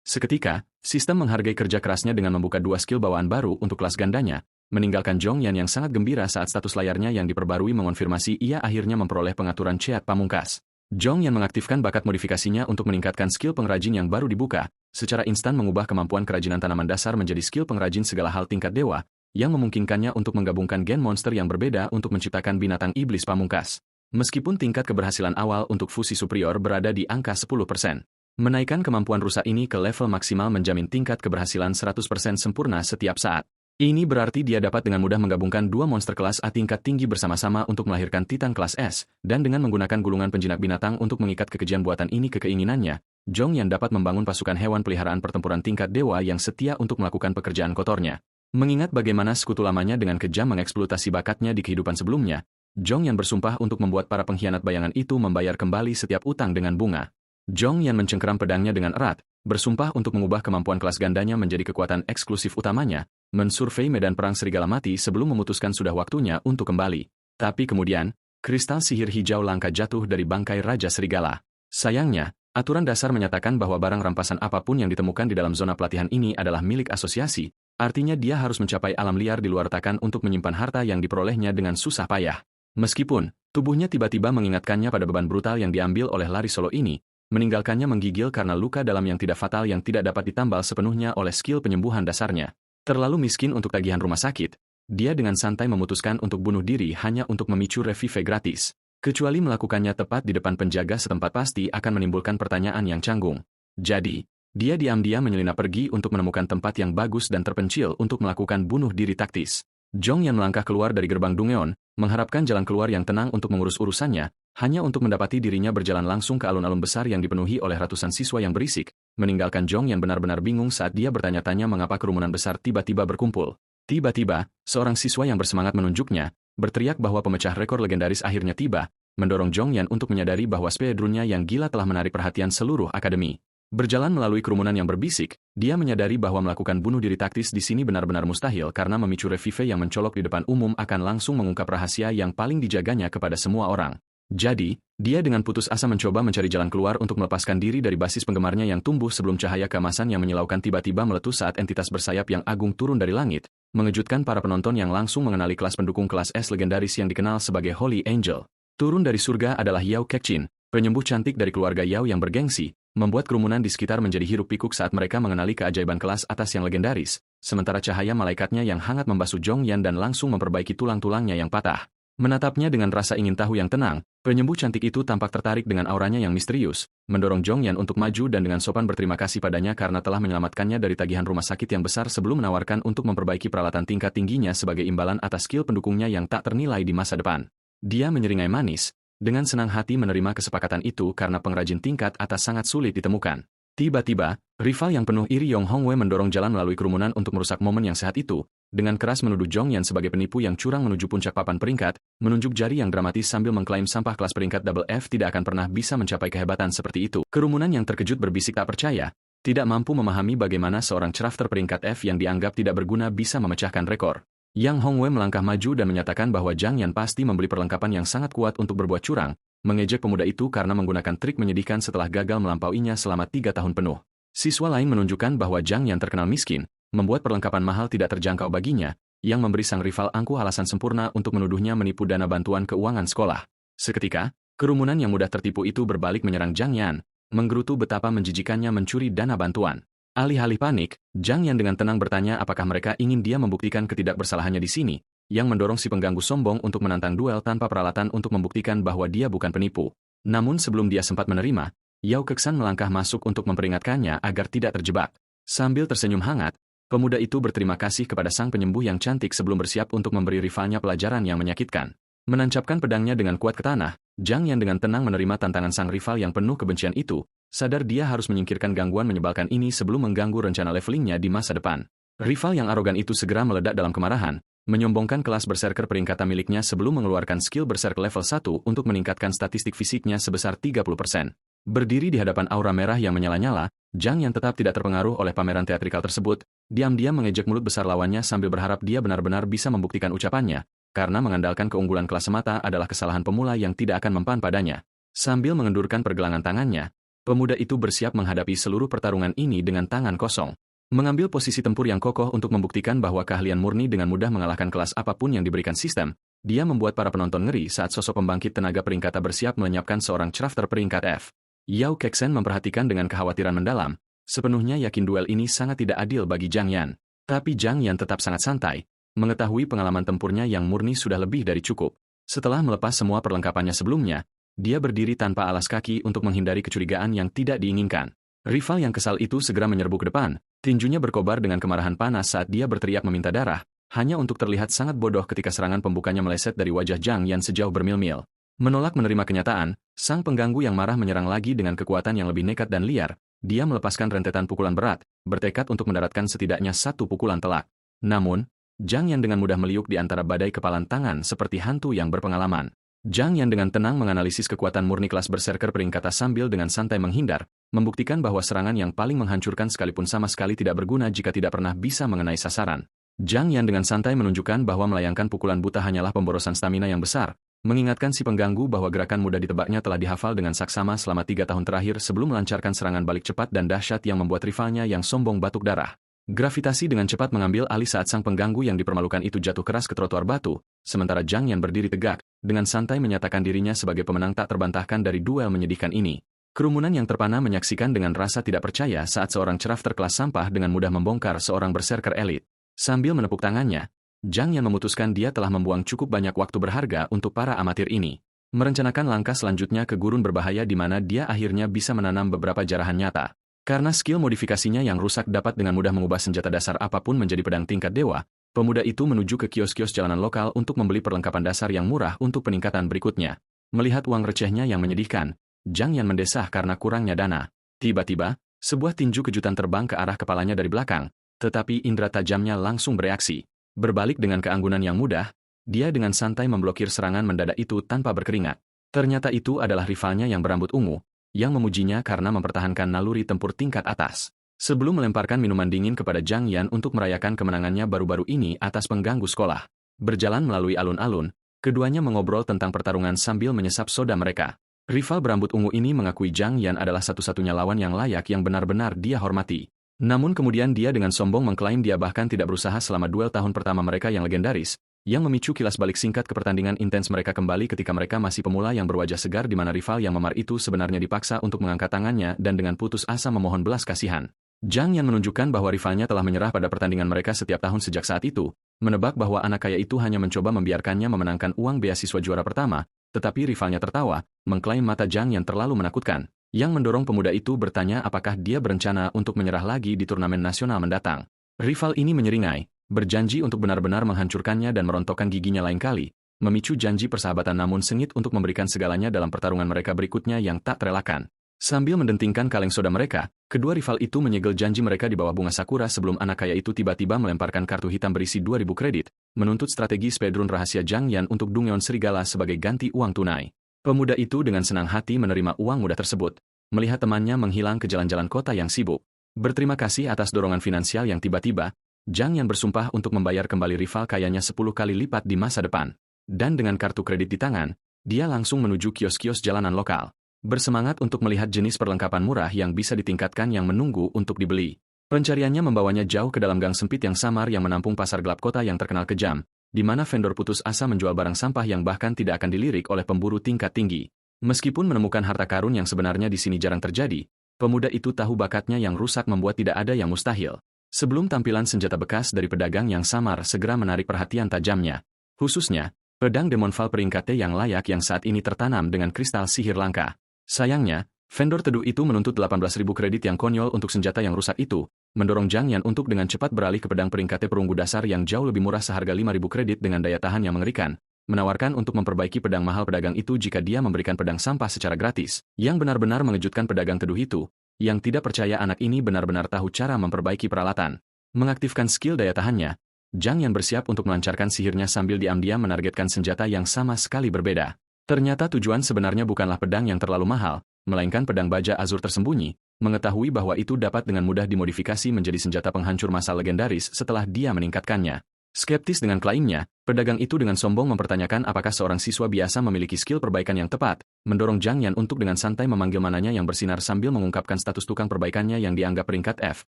Seketika, sistem menghargai kerja kerasnya dengan membuka dua skill bawaan baru untuk kelas gandanya, meninggalkan Zhong Yan yang sangat gembira saat status layarnya yang diperbarui mengonfirmasi ia akhirnya memperoleh pengaturan chat pamungkas. Zhong Yan mengaktifkan bakat modifikasinya untuk meningkatkan skill pengrajin yang baru dibuka, secara instan mengubah kemampuan kerajinan tanaman dasar menjadi skill pengrajin segala hal tingkat dewa, yang memungkinkannya untuk menggabungkan gen monster yang berbeda untuk menciptakan binatang iblis pamungkas. Meskipun tingkat keberhasilan awal untuk fusi superior berada di angka 10%, menaikkan kemampuan rusa ini ke level maksimal menjamin tingkat keberhasilan 100% sempurna setiap saat. Ini berarti dia dapat dengan mudah menggabungkan dua monster kelas A tingkat tinggi bersama-sama untuk melahirkan Titan kelas S, dan dengan menggunakan gulungan penjinak binatang untuk mengikat kekejian buatan ini ke keinginannya, Zhong Yan dapat membangun pasukan hewan peliharaan pertempuran tingkat dewa yang setia untuk melakukan pekerjaan kotornya. Mengingat bagaimana sekutu lamanya dengan kejam mengeksploitasi bakatnya di kehidupan sebelumnya, Zhong Yan bersumpah untuk membuat para pengkhianat bayangan itu membayar kembali setiap utang dengan bunga. Zhong Yan mencengkeram pedangnya dengan erat, bersumpah untuk mengubah kemampuan kelas gandanya menjadi kekuatan eksklusif utamanya, mensurvei medan perang serigala mati sebelum memutuskan sudah waktunya untuk kembali. Tapi kemudian, kristal sihir hijau langka jatuh dari bangkai Raja Serigala. Sayangnya, aturan dasar menyatakan bahwa barang rampasan apapun yang ditemukan di dalam zona pelatihan ini adalah milik asosiasi, artinya dia harus mencapai alam liar di luar Takan untuk menyimpan harta yang diperolehnya dengan susah payah. Meskipun, tubuhnya tiba-tiba mengingatkannya pada beban brutal yang diambil oleh Lari Solo ini, meninggalkannya menggigil karena luka dalam yang tidak fatal yang tidak dapat ditambal sepenuhnya oleh skill penyembuhan dasarnya. Terlalu miskin untuk tagihan rumah sakit, dia dengan santai memutuskan untuk bunuh diri hanya untuk memicu revive gratis. Kecuali melakukannya tepat di depan penjaga setempat pasti akan menimbulkan pertanyaan yang canggung. Jadi, dia diam-diam menyelinap pergi untuk menemukan tempat yang bagus dan terpencil untuk melakukan bunuh diri taktis. Zhong Yan melangkah keluar dari gerbang Dungeon, mengharapkan jalan keluar yang tenang untuk mengurus urusannya, hanya untuk mendapati dirinya berjalan langsung ke alun-alun besar yang dipenuhi oleh ratusan siswa yang berisik, meninggalkan Zhong Yan benar-benar bingung saat dia bertanya-tanya mengapa kerumunan besar tiba-tiba berkumpul. Tiba-tiba, seorang siswa yang bersemangat menunjuknya, berteriak bahwa pemecah rekor legendaris akhirnya tiba, mendorong Zhong Yan untuk menyadari bahwa speedrunnya yang gila telah menarik perhatian seluruh akademi. Berjalan melalui kerumunan yang berbisik, dia menyadari bahwa melakukan bunuh diri taktis di sini benar-benar mustahil karena memicu revive yang mencolok di depan umum akan langsung mengungkap rahasia yang paling dijaganya kepada semua orang. Jadi, dia dengan putus asa mencoba mencari jalan keluar untuk melepaskan diri dari basis penggemarnya yang tumbuh sebelum cahaya keemasan yang menyilaukan tiba-tiba meletus saat entitas bersayap yang agung turun dari langit, mengejutkan para penonton yang langsung mengenali kelas pendukung kelas S legendaris yang dikenal sebagai Holy Angel. Turun dari surga adalah Yao Kekchin, penyembuh cantik dari keluarga Yao yang bergengsi, membuat kerumunan di sekitar menjadi hiruk-pikuk saat mereka mengenali keajaiban kelas atas yang legendaris, sementara cahaya malaikatnya yang hangat membasuh Zhong Yan dan langsung memperbaiki tulang-tulangnya yang patah. Menatapnya dengan rasa ingin tahu yang tenang, penyembuh cantik itu tampak tertarik dengan auranya yang misterius, mendorong Jongyan untuk maju dan dengan sopan berterima kasih padanya karena telah menyelamatkannya dari tagihan rumah sakit yang besar sebelum menawarkan untuk memperbaiki peralatan tingkat tingginya sebagai imbalan atas skill pendukungnya yang tak ternilai di masa depan. Dia menyeringai manis, dengan senang hati menerima kesepakatan itu karena pengrajin tingkat atas sangat sulit ditemukan. Tiba-tiba, rival yang penuh iri Yong Hongwei mendorong jalan melalui kerumunan untuk merusak momen yang sehat itu, dengan keras menuduh Jongyan sebagai penipu yang curang menuju puncak papan peringkat, menunjuk jari yang dramatis sambil mengklaim sampah kelas peringkat double F tidak akan pernah bisa mencapai kehebatan seperti itu. Kerumunan yang terkejut berbisik tak percaya, tidak mampu memahami bagaimana seorang crafter peringkat F yang dianggap tidak berguna bisa memecahkan rekor. Yang Hongwei melangkah maju dan menyatakan bahwa Zhang Yan pasti membeli perlengkapan yang sangat kuat untuk berbuat curang, mengejek pemuda itu karena menggunakan trik menyedihkan setelah gagal melampauinya selama 3 tahun penuh. Siswa lain menunjukkan bahwa Zhang Yan terkenal miskin, membuat perlengkapan mahal tidak terjangkau baginya, yang memberi sang rival angkuh alasan sempurna untuk menuduhnya menipu dana bantuan keuangan sekolah. Seketika, kerumunan yang mudah tertipu itu berbalik menyerang Zhang Yan, menggerutu betapa menjijikannya mencuri dana bantuan. Alih-alih panik, Zhang Yan dengan tenang bertanya apakah mereka ingin dia membuktikan ketidakbersalahannya di sini, yang mendorong si pengganggu sombong untuk menantang duel tanpa peralatan untuk membuktikan bahwa dia bukan penipu. Namun sebelum dia sempat menerima, Yao Keksan melangkah masuk untuk memperingatkannya agar tidak terjebak. Sambil tersenyum hangat, pemuda itu berterima kasih kepada sang penyembuh yang cantik sebelum bersiap untuk memberi rivalnya pelajaran yang menyakitkan. Menancapkan pedangnya dengan kuat ke tanah, Zhang Yan dengan tenang menerima tantangan sang rival yang penuh kebencian itu, sadar dia harus menyingkirkan gangguan menyebalkan ini sebelum mengganggu rencana levelingnya di masa depan. Rival yang arogan itu segera meledak dalam kemarahan, menyombongkan kelas berserker peringkatan miliknya sebelum mengeluarkan skill berserker level 1 untuk meningkatkan statistik fisiknya sebesar 30%. Berdiri di hadapan aura merah yang menyala-nyala, Zhang Yan tetap tidak terpengaruh oleh pameran teatrikal tersebut, diam-diam mengejek mulut besar lawannya sambil berharap dia benar-benar bisa membuktikan ucapannya, karena mengandalkan keunggulan kelas semata adalah kesalahan pemula yang tidak akan mempan padanya. Sambil mengendurkan pergelangan tangannya, pemuda itu bersiap menghadapi seluruh pertarungan ini dengan tangan kosong. Mengambil posisi tempur yang kokoh untuk membuktikan bahwa keahlian murni dengan mudah mengalahkan kelas apapun yang diberikan sistem, dia membuat para penonton ngeri saat sosok pembangkit tenaga peringkatan bersiap melenyapkan seorang crafter peringkat F. Yao Keksan memperhatikan dengan kekhawatiran mendalam, sepenuhnya yakin duel ini sangat tidak adil bagi Zhang Yan. Tapi Zhang Yan tetap sangat santai, mengetahui pengalaman tempurnya yang murni sudah lebih dari cukup. Setelah melepas semua perlengkapannya sebelumnya, dia berdiri tanpa alas kaki untuk menghindari kecurigaan yang tidak diinginkan. Rival yang kesal itu segera menyerbu ke depan, tinjunya berkobar dengan kemarahan panas saat dia berteriak meminta darah, hanya untuk terlihat sangat bodoh ketika serangan pembukanya meleset dari wajah Zhang Yan sejauh bermil-mil. Menolak menerima kenyataan, sang pengganggu yang marah menyerang lagi dengan kekuatan yang lebih nekat dan liar. Dia melepaskan rentetan pukulan berat, bertekad untuk mendaratkan setidaknya satu pukulan telak. Namun, Zhang Yan dengan mudah meliuk di antara badai kepalan tangan seperti hantu yang berpengalaman. Zhang Yan dengan tenang menganalisis kekuatan murni kelas berserker peringkatan sambil dengan santai menghindar, membuktikan bahwa serangan yang paling menghancurkan sekalipun sama sekali tidak berguna jika tidak pernah bisa mengenai sasaran. Zhang Yan dengan santai menunjukkan bahwa melayangkan pukulan buta hanyalah pemborosan stamina yang besar, mengingatkan si pengganggu bahwa gerakan mudah ditebaknya telah dihafal dengan saksama selama 3 tahun terakhir sebelum melancarkan serangan balik cepat dan dahsyat yang membuat rivalnya yang sombong batuk darah. Gravitasi dengan cepat mengambil alih saat sang pengganggu yang dipermalukan itu jatuh keras ke trotoar batu, sementara Zhang Yan berdiri tegak, dengan santai menyatakan dirinya sebagai pemenang tak terbantahkan dari duel menyedihkan ini. Kerumunan yang terpana menyaksikan dengan rasa tidak percaya saat seorang crafter kelas sampah dengan mudah membongkar seorang berserker elit. Sambil menepuk tangannya, Zhang Yan memutuskan dia telah membuang cukup banyak waktu berharga untuk para amatir ini. Merencanakan langkah selanjutnya ke gurun berbahaya di mana dia akhirnya bisa menanam beberapa jarahan nyata. Karena skill modifikasinya yang rusak dapat dengan mudah mengubah senjata dasar apapun menjadi pedang tingkat dewa, pemuda itu menuju ke kios-kios jalanan lokal untuk membeli perlengkapan dasar yang murah untuk peningkatan berikutnya. Melihat uang recehnya yang menyedihkan, Zhang Yan mendesah karena kurangnya dana. Tiba-tiba, sebuah tinju kejutan terbang ke arah kepalanya dari belakang, tetapi indera tajamnya langsung bereaksi. Berbalik dengan keanggunan yang mudah, dia dengan santai memblokir serangan mendadak itu tanpa berkeringat. Ternyata itu adalah rivalnya yang berambut ungu, yang memujinya karena mempertahankan naluri tempur tingkat atas. Sebelum melemparkan minuman dingin kepada Zhang Yan untuk merayakan kemenangannya baru-baru ini atas pengganggu sekolah. Berjalan melalui alun-alun, keduanya mengobrol tentang pertarungan sambil menyesap soda mereka. Rival berambut ungu ini mengakui Zhang Yan adalah satu-satunya lawan yang layak yang benar-benar dia hormati. Namun kemudian dia dengan sombong mengklaim dia bahkan tidak berusaha selama duel tahun pertama mereka yang legendaris, yang memicu kilas balik singkat ke pertandingan intens mereka kembali ketika mereka masih pemula yang berwajah segar di mana rival yang memar itu sebenarnya dipaksa untuk mengangkat tangannya dan dengan putus asa memohon belas kasihan. Zhang Yan menunjukkan bahwa rivalnya telah menyerah pada pertandingan mereka setiap tahun sejak saat itu, menebak bahwa anak kaya itu hanya mencoba membiarkannya memenangkan uang beasiswa juara pertama, tetapi rivalnya tertawa, mengklaim mata Zhang Yan terlalu menakutkan, yang mendorong pemuda itu bertanya apakah dia berencana untuk menyerah lagi di turnamen nasional mendatang. Rival ini menyeringai, berjanji untuk benar-benar menghancurkannya dan merontokkan giginya lain kali, memicu janji persahabatan namun sengit untuk memberikan segalanya dalam pertarungan mereka berikutnya yang tak terelakkan. Sambil mendentingkan kaleng soda mereka, kedua rival itu menyegel janji mereka di bawah bunga sakura sebelum anak kaya itu tiba-tiba melemparkan kartu hitam berisi 2.000 kredit, menuntut strategi speedrun rahasia Zhang Yan untuk Dongyeon Serigala sebagai ganti uang tunai. Pemuda itu dengan senang hati menerima uang mudah tersebut, melihat temannya menghilang ke jalan-jalan kota yang sibuk. Berterima kasih atas dorongan finansial yang tiba-tiba, Zhang Yan bersumpah untuk membayar kembali rival kayanya 10 kali lipat di masa depan. Dan dengan kartu kredit di tangan, dia langsung menuju kios-kios jalanan lokal. Bersemangat untuk melihat jenis perlengkapan murah yang bisa ditingkatkan yang menunggu untuk dibeli. Pencariannya membawanya jauh ke dalam gang sempit yang samar yang menampung pasar gelap kota yang terkenal kejam, di mana vendor putus asa menjual barang sampah yang bahkan tidak akan dilirik oleh pemburu tingkat tinggi. Meskipun menemukan harta karun yang sebenarnya di sini jarang terjadi, pemuda itu tahu bakatnya yang rusak membuat tidak ada yang mustahil. Sebelum tampilan senjata bekas dari pedagang yang samar segera menarik perhatian tajamnya. Khususnya, pedang Demon Fall peringkat T yang layak yang saat ini tertanam dengan kristal sihir langka. Sayangnya, vendor teduh itu menuntut 18.000 kredit yang konyol untuk senjata yang rusak itu, mendorong Zhang Yan untuk dengan cepat beralih ke pedang peringkat T perunggu dasar yang jauh lebih murah seharga 5.000 kredit dengan daya tahan yang mengerikan, menawarkan untuk memperbaiki pedang mahal pedagang itu jika dia memberikan pedang sampah secara gratis, yang benar-benar mengejutkan pedagang teduh itu, yang tidak percaya anak ini benar-benar tahu cara memperbaiki peralatan. Mengaktifkan skill daya tahannya, Zhang Yan bersiap untuk melancarkan sihirnya sambil diam-diam menargetkan senjata yang sama sekali berbeda. Ternyata tujuan sebenarnya bukanlah pedang yang terlalu mahal, melainkan pedang baja azur tersembunyi, mengetahui bahwa itu dapat dengan mudah dimodifikasi menjadi senjata penghancur massal legendaris setelah dia meningkatkannya. Skeptis dengan klaimnya, pedagang itu dengan sombong mempertanyakan apakah seorang siswa biasa memiliki skill perbaikan yang tepat, mendorong Zhang Yan untuk dengan santai memanggil mananya yang bersinar sambil mengungkapkan status tukang perbaikannya yang dianggap peringkat F,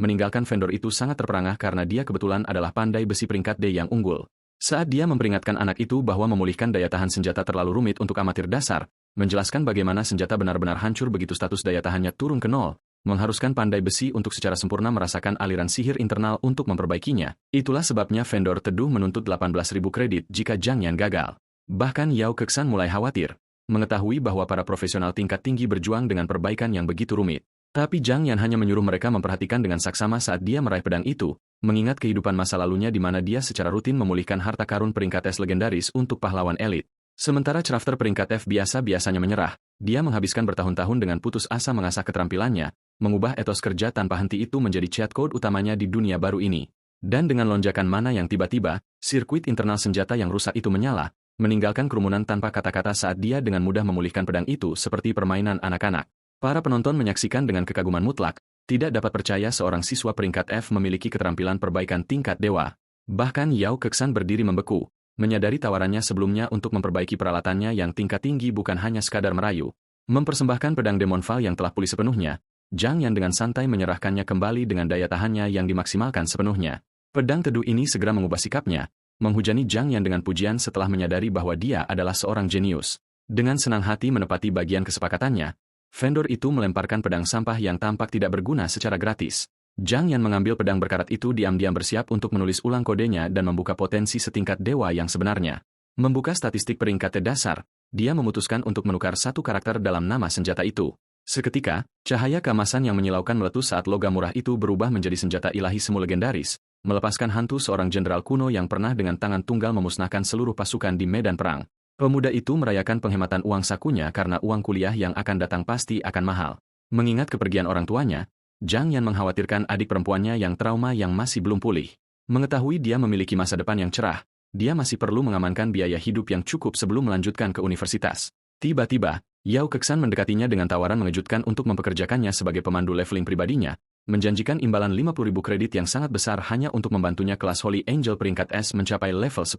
meninggalkan vendor itu sangat terperangah karena dia kebetulan adalah pandai besi peringkat D yang unggul. Saat dia memperingatkan anak itu bahwa memulihkan daya tahan senjata terlalu rumit untuk amatir dasar, menjelaskan bagaimana senjata benar-benar hancur begitu status daya tahannya turun ke nol, mengharuskan pandai besi untuk secara sempurna merasakan aliran sihir internal untuk memperbaikinya. Itulah sebabnya vendor teduh menuntut 18.000 kredit jika Zhang Yan gagal. Bahkan Yao Keksan mulai khawatir, mengetahui bahwa para profesional tingkat tinggi berjuang dengan perbaikan yang begitu rumit. Tapi Zhang Yan hanya menyuruh mereka memperhatikan dengan saksama saat dia meraih pedang itu, mengingat kehidupan masa lalunya di mana dia secara rutin memulihkan harta karun peringkat S legendaris untuk pahlawan elit. Sementara crafter peringkat F biasa-biasanya menyerah, dia menghabiskan bertahun-tahun dengan putus asa mengasah keterampilannya, mengubah etos kerja tanpa henti itu menjadi cheat code utamanya di dunia baru ini. Dan dengan lonjakan mana yang tiba-tiba, sirkuit internal senjata yang rusak itu menyala, meninggalkan kerumunan tanpa kata-kata saat dia dengan mudah memulihkan pedang itu seperti permainan anak-anak. Para penonton menyaksikan dengan kekaguman mutlak, tidak dapat percaya seorang siswa peringkat F memiliki keterampilan perbaikan tingkat dewa. Bahkan Yao Keksan berdiri membeku, menyadari tawarannya sebelumnya untuk memperbaiki peralatannya yang tingkat tinggi bukan hanya sekadar merayu. Mempersembahkan pedang Demon Fall yang telah pulih sepenuhnya, Zhang Yan dengan santai menyerahkannya kembali dengan daya tahannya yang dimaksimalkan sepenuhnya. Pedang teduh ini segera mengubah sikapnya, menghujani Zhang Yan dengan pujian setelah menyadari bahwa dia adalah seorang jenius. Dengan senang hati menepati bagian kesepakatannya, vendor itu melemparkan pedang sampah yang tampak tidak berguna secara gratis. Zhang Yan mengambil pedang berkarat itu diam-diam bersiap untuk menulis ulang kodenya dan membuka potensi setingkat dewa yang sebenarnya. Membuka statistik peringkat dasar, dia memutuskan untuk menukar satu karakter dalam nama senjata itu. Seketika, cahaya keemasan yang menyilaukan meletus saat logam murah itu berubah menjadi senjata ilahi semu legendaris, melepaskan hantu seorang jenderal kuno yang pernah dengan tangan tunggal memusnahkan seluruh pasukan di medan perang. Pemuda itu merayakan penghematan uang sakunya karena uang kuliah yang akan datang pasti akan mahal. Mengingat kepergian orang tuanya, Zhang Yan mengkhawatirkan adik perempuannya yang trauma yang masih belum pulih. Mengetahui dia memiliki masa depan yang cerah, dia masih perlu mengamankan biaya hidup yang cukup sebelum melanjutkan ke universitas. Tiba-tiba, Yao Keksan mendekatinya dengan tawaran mengejutkan untuk mempekerjakannya sebagai pemandu leveling pribadinya, menjanjikan imbalan 50.000 kredit yang sangat besar hanya untuk membantunya kelas Holy Angel peringkat S mencapai level 10.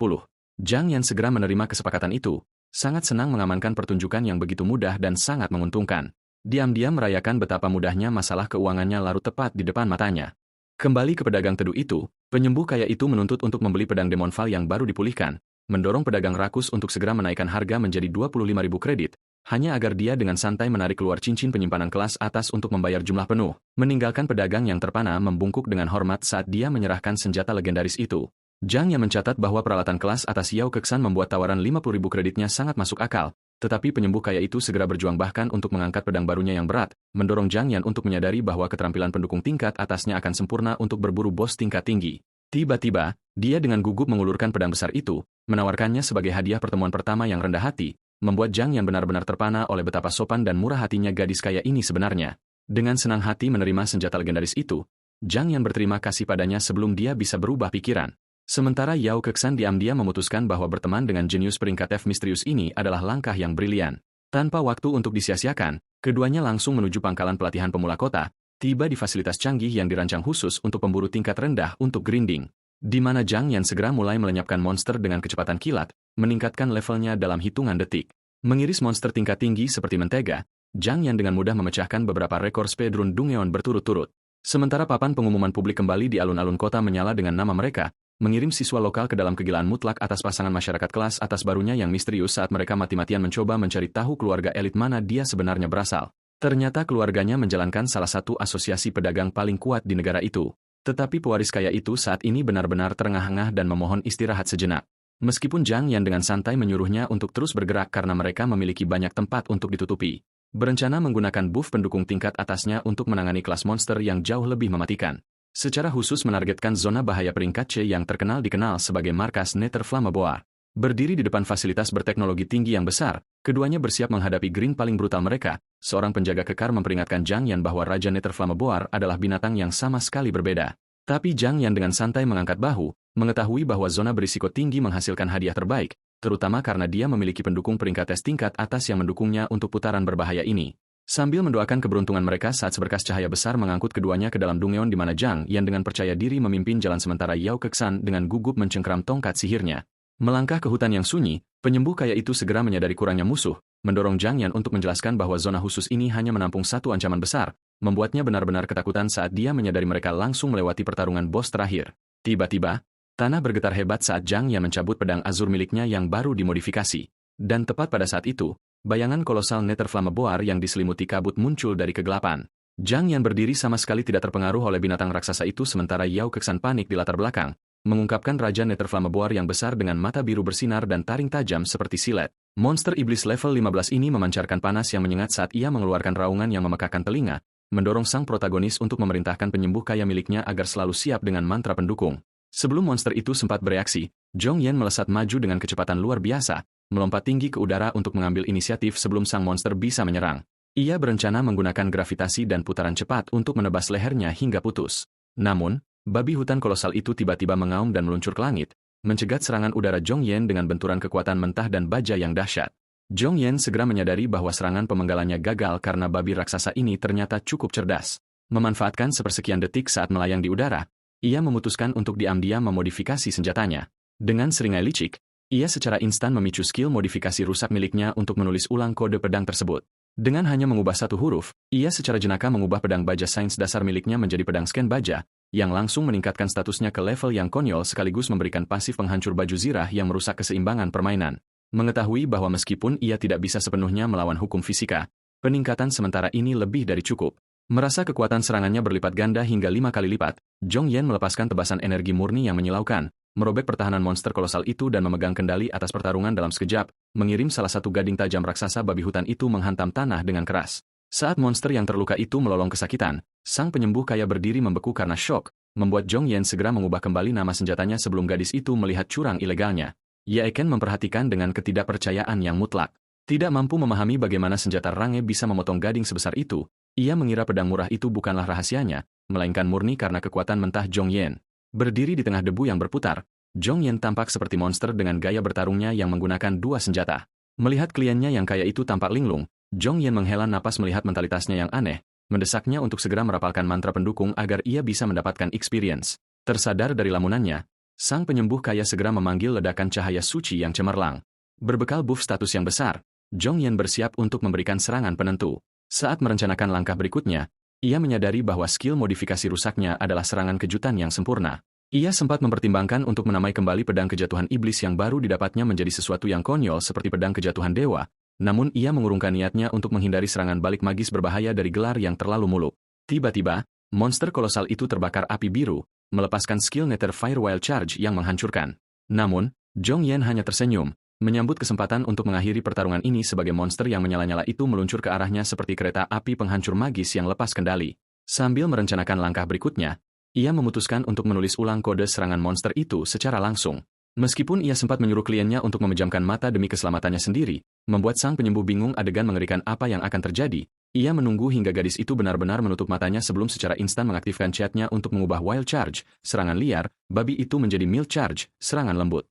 Zhang Yan segera menerima kesepakatan itu, sangat senang mengamankan pertunjukan yang begitu mudah dan sangat menguntungkan. Diam-diam merayakan betapa mudahnya masalah keuangannya larut tepat di depan matanya. Kembali ke pedagang teduh itu, penyembuh kaya itu menuntut untuk membeli pedang Demon Fall yang baru dipulihkan, mendorong pedagang rakus untuk segera menaikkan harga menjadi 25.000 kredit, hanya agar dia dengan santai menarik keluar cincin penyimpanan kelas atas untuk membayar jumlah penuh, meninggalkan pedagang yang terpana membungkuk dengan hormat saat dia menyerahkan senjata legendaris itu. Zhang Yan mencatat bahwa peralatan kelas atas Yao Keksan membuat tawaran 50.000 kreditnya sangat masuk akal, tetapi penyembuh kaya itu segera berjuang bahkan untuk mengangkat pedang barunya yang berat, mendorong Zhang Yan untuk menyadari bahwa keterampilan pendukung tingkat atasnya akan sempurna untuk berburu bos tingkat tinggi. Tiba-tiba, dia dengan gugup mengulurkan pedang besar itu, menawarkannya sebagai hadiah pertemuan pertama yang rendah hati, membuat Zhang Yan benar-benar terpana oleh betapa sopan dan murah hatinya gadis kaya ini sebenarnya. Dengan senang hati menerima senjata legendaris itu, Zhang Yan berterima kasih padanya sebelum dia bisa berubah pikiran. Sementara Yao Keksan diam-diam memutuskan bahwa berteman dengan jenius peringkat F misterius ini adalah langkah yang brilian. Tanpa waktu untuk disia-siakan, keduanya langsung menuju pangkalan pelatihan pemula kota, tiba di fasilitas canggih yang dirancang khusus untuk pemburu tingkat rendah untuk grinding, di mana Zhang Yan segera mulai melenyapkan monster dengan kecepatan kilat, meningkatkan levelnya dalam hitungan detik. Mengiris monster tingkat tinggi seperti mentega, Zhang Yan dengan mudah memecahkan beberapa rekor speedrun Dungeon berturut-turut. Sementara papan pengumuman publik kembali di alun-alun kota menyala dengan nama mereka, mengirim siswa lokal ke dalam kegilaan mutlak atas pasangan masyarakat kelas atas barunya yang misterius saat mereka mati-matian mencoba mencari tahu keluarga elit mana dia sebenarnya berasal. Ternyata keluarganya menjalankan salah satu asosiasi pedagang paling kuat di negara itu. Tetapi pewaris kaya itu saat ini benar-benar terengah-engah dan memohon istirahat sejenak. Meskipun Zhang Yan dengan santai menyuruhnya untuk terus bergerak karena mereka memiliki banyak tempat untuk ditutupi. Berencana menggunakan buff pendukung tingkat atasnya untuk menangani kelas monster yang jauh lebih mematikan. Secara khusus menargetkan zona bahaya peringkat C yang dikenal sebagai markas Nether Flammeboar. Berdiri di depan fasilitas berteknologi tinggi yang besar, keduanya bersiap menghadapi Green paling brutal mereka. Seorang penjaga kekar memperingatkan Zhang Yan bahwa Raja Nether Flammeboar adalah binatang yang sama sekali berbeda. Tapi Zhang Yan dengan santai mengangkat bahu, mengetahui bahwa zona berisiko tinggi menghasilkan hadiah terbaik, terutama karena dia memiliki pendukung peringkat tes tingkat atas yang mendukungnya untuk putaran berbahaya ini. Sambil mendoakan keberuntungan mereka saat seberkas cahaya besar mengangkut keduanya ke dalam Dungeon di mana Zhang Yan dengan percaya diri memimpin jalan sementara Yao Keksan dengan gugup mencengkram tongkat sihirnya. Melangkah ke hutan yang sunyi, penyembuh kaya itu segera menyadari kurangnya musuh, mendorong Zhang Yan untuk menjelaskan bahwa zona khusus ini hanya menampung satu ancaman besar, membuatnya benar-benar ketakutan saat dia menyadari mereka langsung melewati pertarungan bos terakhir. Tiba-tiba, tanah bergetar hebat saat Zhang Yan mencabut pedang azur miliknya yang baru dimodifikasi. Dan tepat pada saat itu, bayangan kolosal Nether Flammeboar yang diselimuti kabut muncul dari kegelapan. Zhang Yan berdiri sama sekali tidak terpengaruh oleh binatang raksasa itu sementara Yao Keksan panik di latar belakang, mengungkapkan Raja Nether Flammeboar yang besar dengan mata biru bersinar dan taring tajam seperti silet. Monster iblis level 15 ini memancarkan panas yang menyengat saat ia mengeluarkan raungan yang memekakkan telinga, mendorong sang protagonis untuk memerintahkan penyembuh kaya miliknya agar selalu siap dengan mantra pendukung. Sebelum monster itu sempat bereaksi, Zhang Yan melesat maju dengan kecepatan luar biasa, melompat tinggi ke udara untuk mengambil inisiatif sebelum sang monster bisa menyerang. Ia berencana menggunakan gravitasi dan putaran cepat untuk menebas lehernya hingga putus. Namun, babi hutan kolosal itu tiba-tiba mengaum dan meluncur ke langit, mencegat serangan udara Zhang Yan dengan benturan kekuatan mentah dan baja yang dahsyat. Zhang Yan segera menyadari bahwa serangan pemenggalannya gagal karena babi raksasa ini ternyata cukup cerdas. Memanfaatkan sepersekian detik saat melayang di udara, ia memutuskan untuk diam-diam memodifikasi senjatanya. Dengan seringai licik, ia secara instan memicu skill modifikasi rusak miliknya untuk menulis ulang kode pedang tersebut. Dengan hanya mengubah satu huruf, ia secara jenaka mengubah pedang baja sains dasar miliknya menjadi pedang scan baja, yang langsung meningkatkan statusnya ke level yang konyol sekaligus memberikan pasif penghancur baju zirah yang merusak keseimbangan permainan. Mengetahui bahwa meskipun ia tidak bisa sepenuhnya melawan hukum fisika, peningkatan sementara ini lebih dari cukup. Merasa kekuatan serangannya berlipat ganda hingga 5 kali lipat, Zhang Yan melepaskan tebasan energi murni yang menyilaukan, merobek pertahanan monster kolosal itu dan memegang kendali atas pertarungan dalam sekejap, mengirim salah satu gading tajam raksasa babi hutan itu menghantam tanah dengan keras. Saat monster yang terluka itu melolong kesakitan, sang penyembuh kaya berdiri membeku karena syok, membuat Zhang Yan segera mengubah kembali nama senjatanya sebelum gadis itu melihat curang ilegalnya. Ye Ken memperhatikan dengan ketidakpercayaan yang mutlak. Tidak mampu memahami bagaimana senjata range bisa memotong gading sebesar itu, ia mengira pedang murah itu bukanlah rahasianya, melainkan murni karena kekuatan mentah Zhang Yan. Berdiri di tengah debu yang berputar, Zhang Yan tampak seperti monster dengan gaya bertarungnya yang menggunakan dua senjata. Melihat kliennya yang kaya itu tampak linglung, Zhang Yan menghela napas melihat mentalitasnya yang aneh, mendesaknya untuk segera merapalkan mantra pendukung agar ia bisa mendapatkan experience. Tersadar dari lamunannya, sang penyembuh kaya segera memanggil ledakan cahaya suci yang cemerlang. Berbekal buff status yang besar, Zhang Yan bersiap untuk memberikan serangan penentu. Saat merencanakan langkah berikutnya, ia menyadari bahwa skill modifikasi rusaknya adalah serangan kejutan yang sempurna. Ia sempat mempertimbangkan untuk menamai kembali pedang kejatuhan iblis yang baru didapatnya menjadi sesuatu yang konyol seperti pedang kejatuhan dewa, namun ia mengurungkan niatnya untuk menghindari serangan balik magis berbahaya dari gelar yang terlalu muluk. Tiba-tiba, monster kolosal itu terbakar api biru, melepaskan skill Nether Fire Wild Charge yang menghancurkan. Namun, Zhong Yan hanya tersenyum, menyambut kesempatan untuk mengakhiri pertarungan ini sebagai monster yang menyala-nyala itu meluncur ke arahnya seperti kereta api penghancur magis yang lepas kendali. Sambil merencanakan langkah berikutnya, ia memutuskan untuk menulis ulang kode serangan monster itu secara langsung. Meskipun ia sempat menyuruh kliennya untuk memejamkan mata demi keselamatannya sendiri, membuat sang penyembuh bingung adegan mengerikan apa yang akan terjadi, ia menunggu hingga gadis itu benar-benar menutup matanya sebelum secara instan mengaktifkan chatnya untuk mengubah Wild Charge, serangan liar, babi itu menjadi Mild Charge, serangan lembut.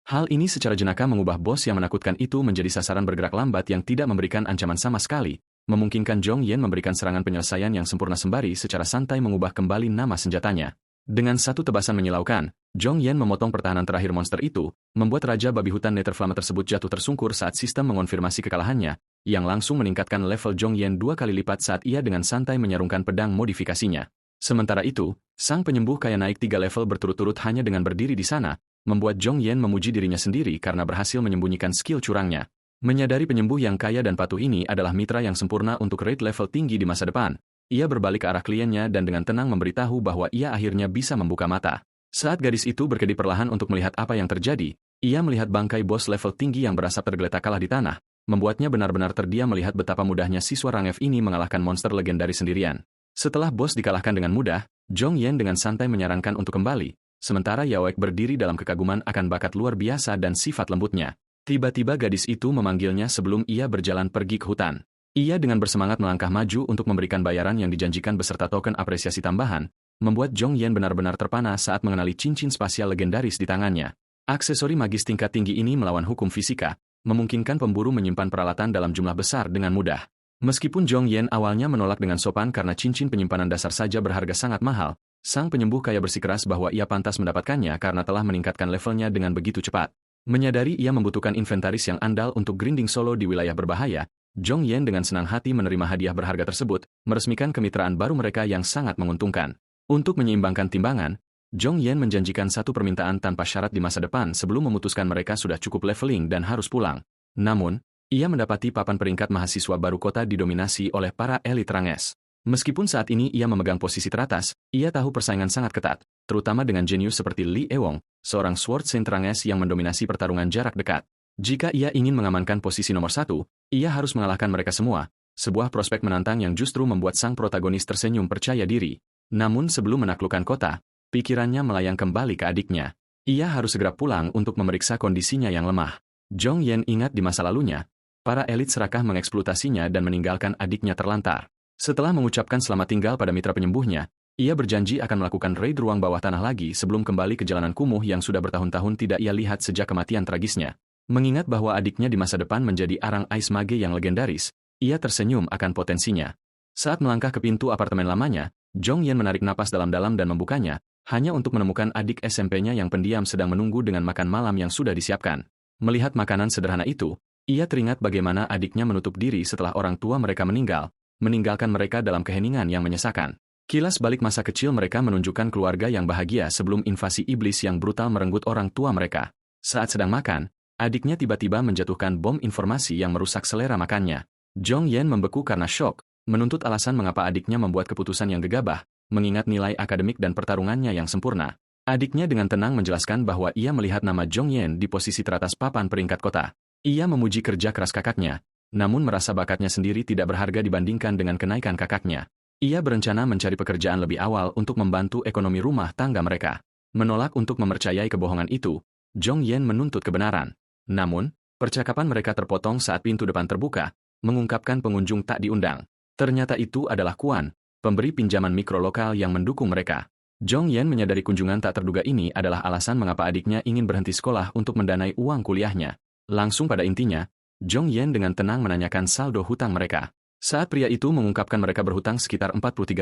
Hal ini secara jenaka mengubah bos yang menakutkan itu menjadi sasaran bergerak lambat yang tidak memberikan ancaman sama sekali, memungkinkan Zhong Yan memberikan serangan penyelesaian yang sempurna sembari secara santai mengubah kembali nama senjatanya. Dengan satu tebasan menyilaukan, Zhong Yan memotong pertahanan terakhir monster itu, membuat Raja Babi Hutan Netherflame tersebut jatuh tersungkur saat sistem mengonfirmasi kekalahannya, yang langsung meningkatkan level Zhong Yan 2 kali lipat saat ia dengan santai menyarungkan pedang modifikasinya. Sementara itu, sang penyembuh kaya naik 3 level berturut-turut hanya dengan berdiri di sana, membuat Zhong Yan memuji dirinya sendiri karena berhasil menyembunyikan skill curangnya. Menyadari penyembuh yang kaya dan patuh ini adalah mitra yang sempurna untuk raid level tinggi di masa depan, ia berbalik ke arah kliennya dan dengan tenang memberitahu bahwa ia akhirnya bisa membuka mata. Saat gadis itu berkedip perlahan untuk melihat apa yang terjadi, ia melihat bangkai bos level tinggi yang berasap tergeletak kalah di tanah, membuatnya benar-benar terdiam melihat betapa mudahnya siswa rang F ini mengalahkan monster legendaris sendirian. Setelah bos dikalahkan dengan mudah, Zhong Yan dengan santai menyarankan untuk kembali, sementara Yaoek berdiri dalam kekaguman akan bakat luar biasa dan sifat lembutnya. Tiba-tiba gadis itu memanggilnya sebelum ia berjalan pergi ke hutan. Ia dengan bersemangat melangkah maju untuk memberikan bayaran yang dijanjikan beserta token apresiasi tambahan, membuat Zhong Yan benar-benar terpana saat mengenali cincin spasial legendaris di tangannya. Aksesori magis tingkat tinggi ini melawan hukum fisika, memungkinkan pemburu menyimpan peralatan dalam jumlah besar dengan mudah. Meskipun Zhong Yan awalnya menolak dengan sopan karena cincin penyimpanan dasar saja berharga sangat mahal, sang penyembuh kaya bersikeras bahwa ia pantas mendapatkannya karena telah meningkatkan levelnya dengan begitu cepat. Menyadari ia membutuhkan inventaris yang andal untuk grinding solo di wilayah berbahaya, Zhong Yan dengan senang hati menerima hadiah berharga tersebut, meresmikan kemitraan baru mereka yang sangat menguntungkan. Untuk menyeimbangkan timbangan, Zhong Yan menjanjikan satu permintaan tanpa syarat di masa depan sebelum memutuskan mereka sudah cukup leveling dan harus pulang. Namun, ia mendapati papan peringkat mahasiswa baru kota didominasi oleh para elit rang S. Meskipun saat ini ia memegang posisi teratas, ia tahu persaingan sangat ketat, terutama dengan jenius seperti Li Ewong, seorang Sword Saint rang S yang mendominasi pertarungan jarak dekat. Jika ia ingin mengamankan posisi nomor 1, ia harus mengalahkan mereka semua, sebuah prospek menantang yang justru membuat sang protagonis tersenyum percaya diri. Namun sebelum menaklukkan kota, pikirannya melayang kembali ke adiknya. Ia harus segera pulang untuk memeriksa kondisinya yang lemah. Zhong Yan ingat di masa lalunya, para elit serakah mengeksploitasinya dan meninggalkan adiknya terlantar. Setelah mengucapkan selamat tinggal pada mitra penyembuhnya, ia berjanji akan melakukan raid ruang bawah tanah lagi sebelum kembali ke jalanan kumuh yang sudah bertahun-tahun tidak ia lihat sejak kematian tragisnya. Mengingat bahwa adiknya di masa depan menjadi arang Ice Mage yang legendaris, ia tersenyum akan potensinya. Saat melangkah ke pintu apartemen lamanya, Zhong Yan menarik napas dalam-dalam dan membukanya, hanya untuk menemukan adik SMP-nya yang pendiam sedang menunggu dengan makan malam yang sudah disiapkan. Melihat makanan sederhana itu, ia teringat bagaimana adiknya menutup diri setelah orang tua mereka meninggal, meninggalkan mereka dalam keheningan yang menyesakan. Kilas balik masa kecil mereka menunjukkan keluarga yang bahagia sebelum invasi iblis yang brutal merenggut orang tua mereka. Saat sedang makan, adiknya tiba-tiba menjatuhkan bom informasi yang merusak selera makannya. Zhong Yan membeku karena syok, menuntut alasan mengapa adiknya membuat keputusan yang gegabah, mengingat nilai akademik dan pertarungannya yang sempurna. Adiknya dengan tenang menjelaskan bahwa ia melihat nama Zhong Yan di posisi teratas papan peringkat kota. Ia memuji kerja keras kakaknya, namun merasa bakatnya sendiri tidak berharga dibandingkan dengan kenaikan kakaknya. Ia berencana mencari pekerjaan lebih awal untuk membantu ekonomi rumah tangga mereka. Menolak untuk mempercayai kebohongan itu, Zhong Yan menuntut kebenaran. Namun, percakapan mereka terpotong saat pintu depan terbuka, mengungkapkan pengunjung tak diundang. Ternyata itu adalah Kuan, pemberi pinjaman mikro lokal yang mendukung mereka. Zhong Yan menyadari kunjungan tak terduga ini adalah alasan mengapa adiknya ingin berhenti sekolah untuk mendanai uang kuliahnya. Langsung pada intinya, Zhong Yan dengan tenang menanyakan saldo hutang mereka. Saat pria itu mengungkapkan mereka berhutang sekitar 43.000,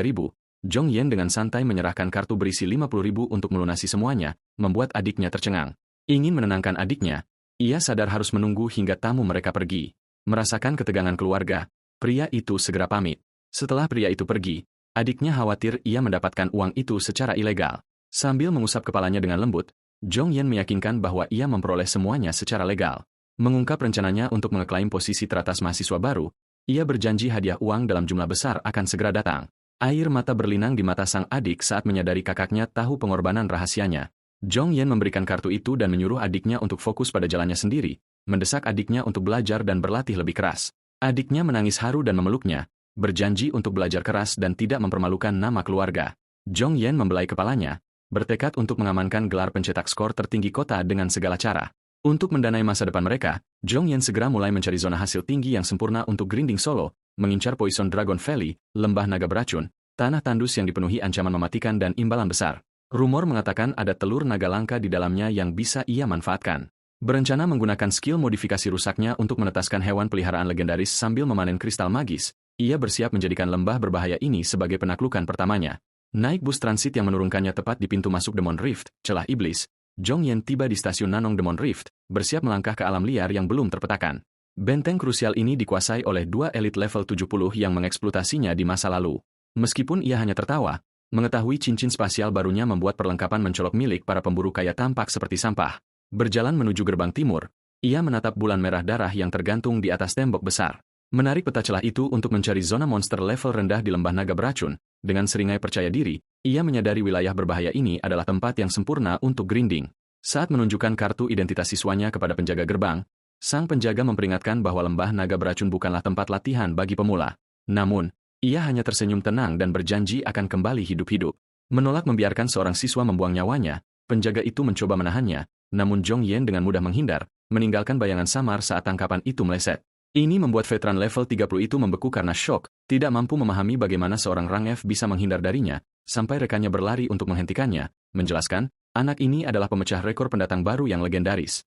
Zhong Yan dengan santai menyerahkan kartu berisi 50.000 untuk melunasi semuanya, membuat adiknya tercengang. Ingin menenangkan adiknya, ia sadar harus menunggu hingga tamu mereka pergi. Merasakan ketegangan keluarga, pria itu segera pamit. Setelah pria itu pergi, adiknya khawatir ia mendapatkan uang itu secara ilegal. Sambil mengusap kepalanya dengan lembut, Zhong Yan meyakinkan bahwa ia memperoleh semuanya secara legal. Mengungkap rencananya untuk mengeklaim posisi teratas mahasiswa baru, ia berjanji hadiah uang dalam jumlah besar akan segera datang. Air mata berlinang di mata sang adik saat menyadari kakaknya tahu pengorbanan rahasianya. Jong Yen memberikan kartu itu dan menyuruh adiknya untuk fokus pada jalannya sendiri, mendesak adiknya untuk belajar dan berlatih lebih keras. Adiknya menangis haru dan memeluknya, berjanji untuk belajar keras dan tidak mempermalukan nama keluarga. Jong Yen membelai kepalanya, bertekad untuk mengamankan gelar pencetak skor tertinggi kota dengan segala cara. Untuk mendanai masa depan mereka, Jong Yen segera mulai mencari zona hasil tinggi yang sempurna untuk grinding solo, mengincar Poison Dragon Valley, lembah naga beracun, tanah tandus yang dipenuhi ancaman mematikan dan imbalan besar. Rumor mengatakan ada telur naga langka di dalamnya yang bisa ia manfaatkan. Berencana menggunakan skill modifikasi rusaknya untuk menetaskan hewan peliharaan legendaris sambil memanen kristal magis, ia bersiap menjadikan lembah berbahaya ini sebagai penaklukan pertamanya. Naik bus transit yang menurunkannya tepat di pintu masuk Demon Rift, celah iblis, Jong Yen tiba di stasiun Nanong Demon Rift, bersiap melangkah ke alam liar yang belum terpetakan. Benteng krusial ini dikuasai oleh dua elit level 70 yang mengeksploitasinya di masa lalu. Meskipun ia hanya tertawa, mengetahui cincin spasial barunya membuat perlengkapan mencolok milik para pemburu kaya tampak seperti sampah. Berjalan menuju gerbang timur, ia menatap bulan merah darah yang tergantung di atas tembok besar. Menarik peta celah itu untuk mencari zona monster level rendah di lembah naga beracun. Dengan seringai percaya diri, ia menyadari wilayah berbahaya ini adalah tempat yang sempurna untuk grinding. Saat menunjukkan kartu identitas siswanya kepada penjaga gerbang, sang penjaga memperingatkan bahwa lembah naga beracun bukanlah tempat latihan bagi pemula. Namun, ia hanya tersenyum tenang dan berjanji akan kembali hidup-hidup. Menolak membiarkan seorang siswa membuang nyawanya, penjaga itu mencoba menahannya, namun Jong Yen dengan mudah menghindar, meninggalkan bayangan samar saat tangkapan itu meleset. Ini membuat veteran level 30 itu membeku karena syok, tidak mampu memahami bagaimana seorang rang F bisa menghindar darinya, sampai rekannya berlari untuk menghentikannya, menjelaskan, anak ini adalah pemecah rekor pendatang baru yang legendaris.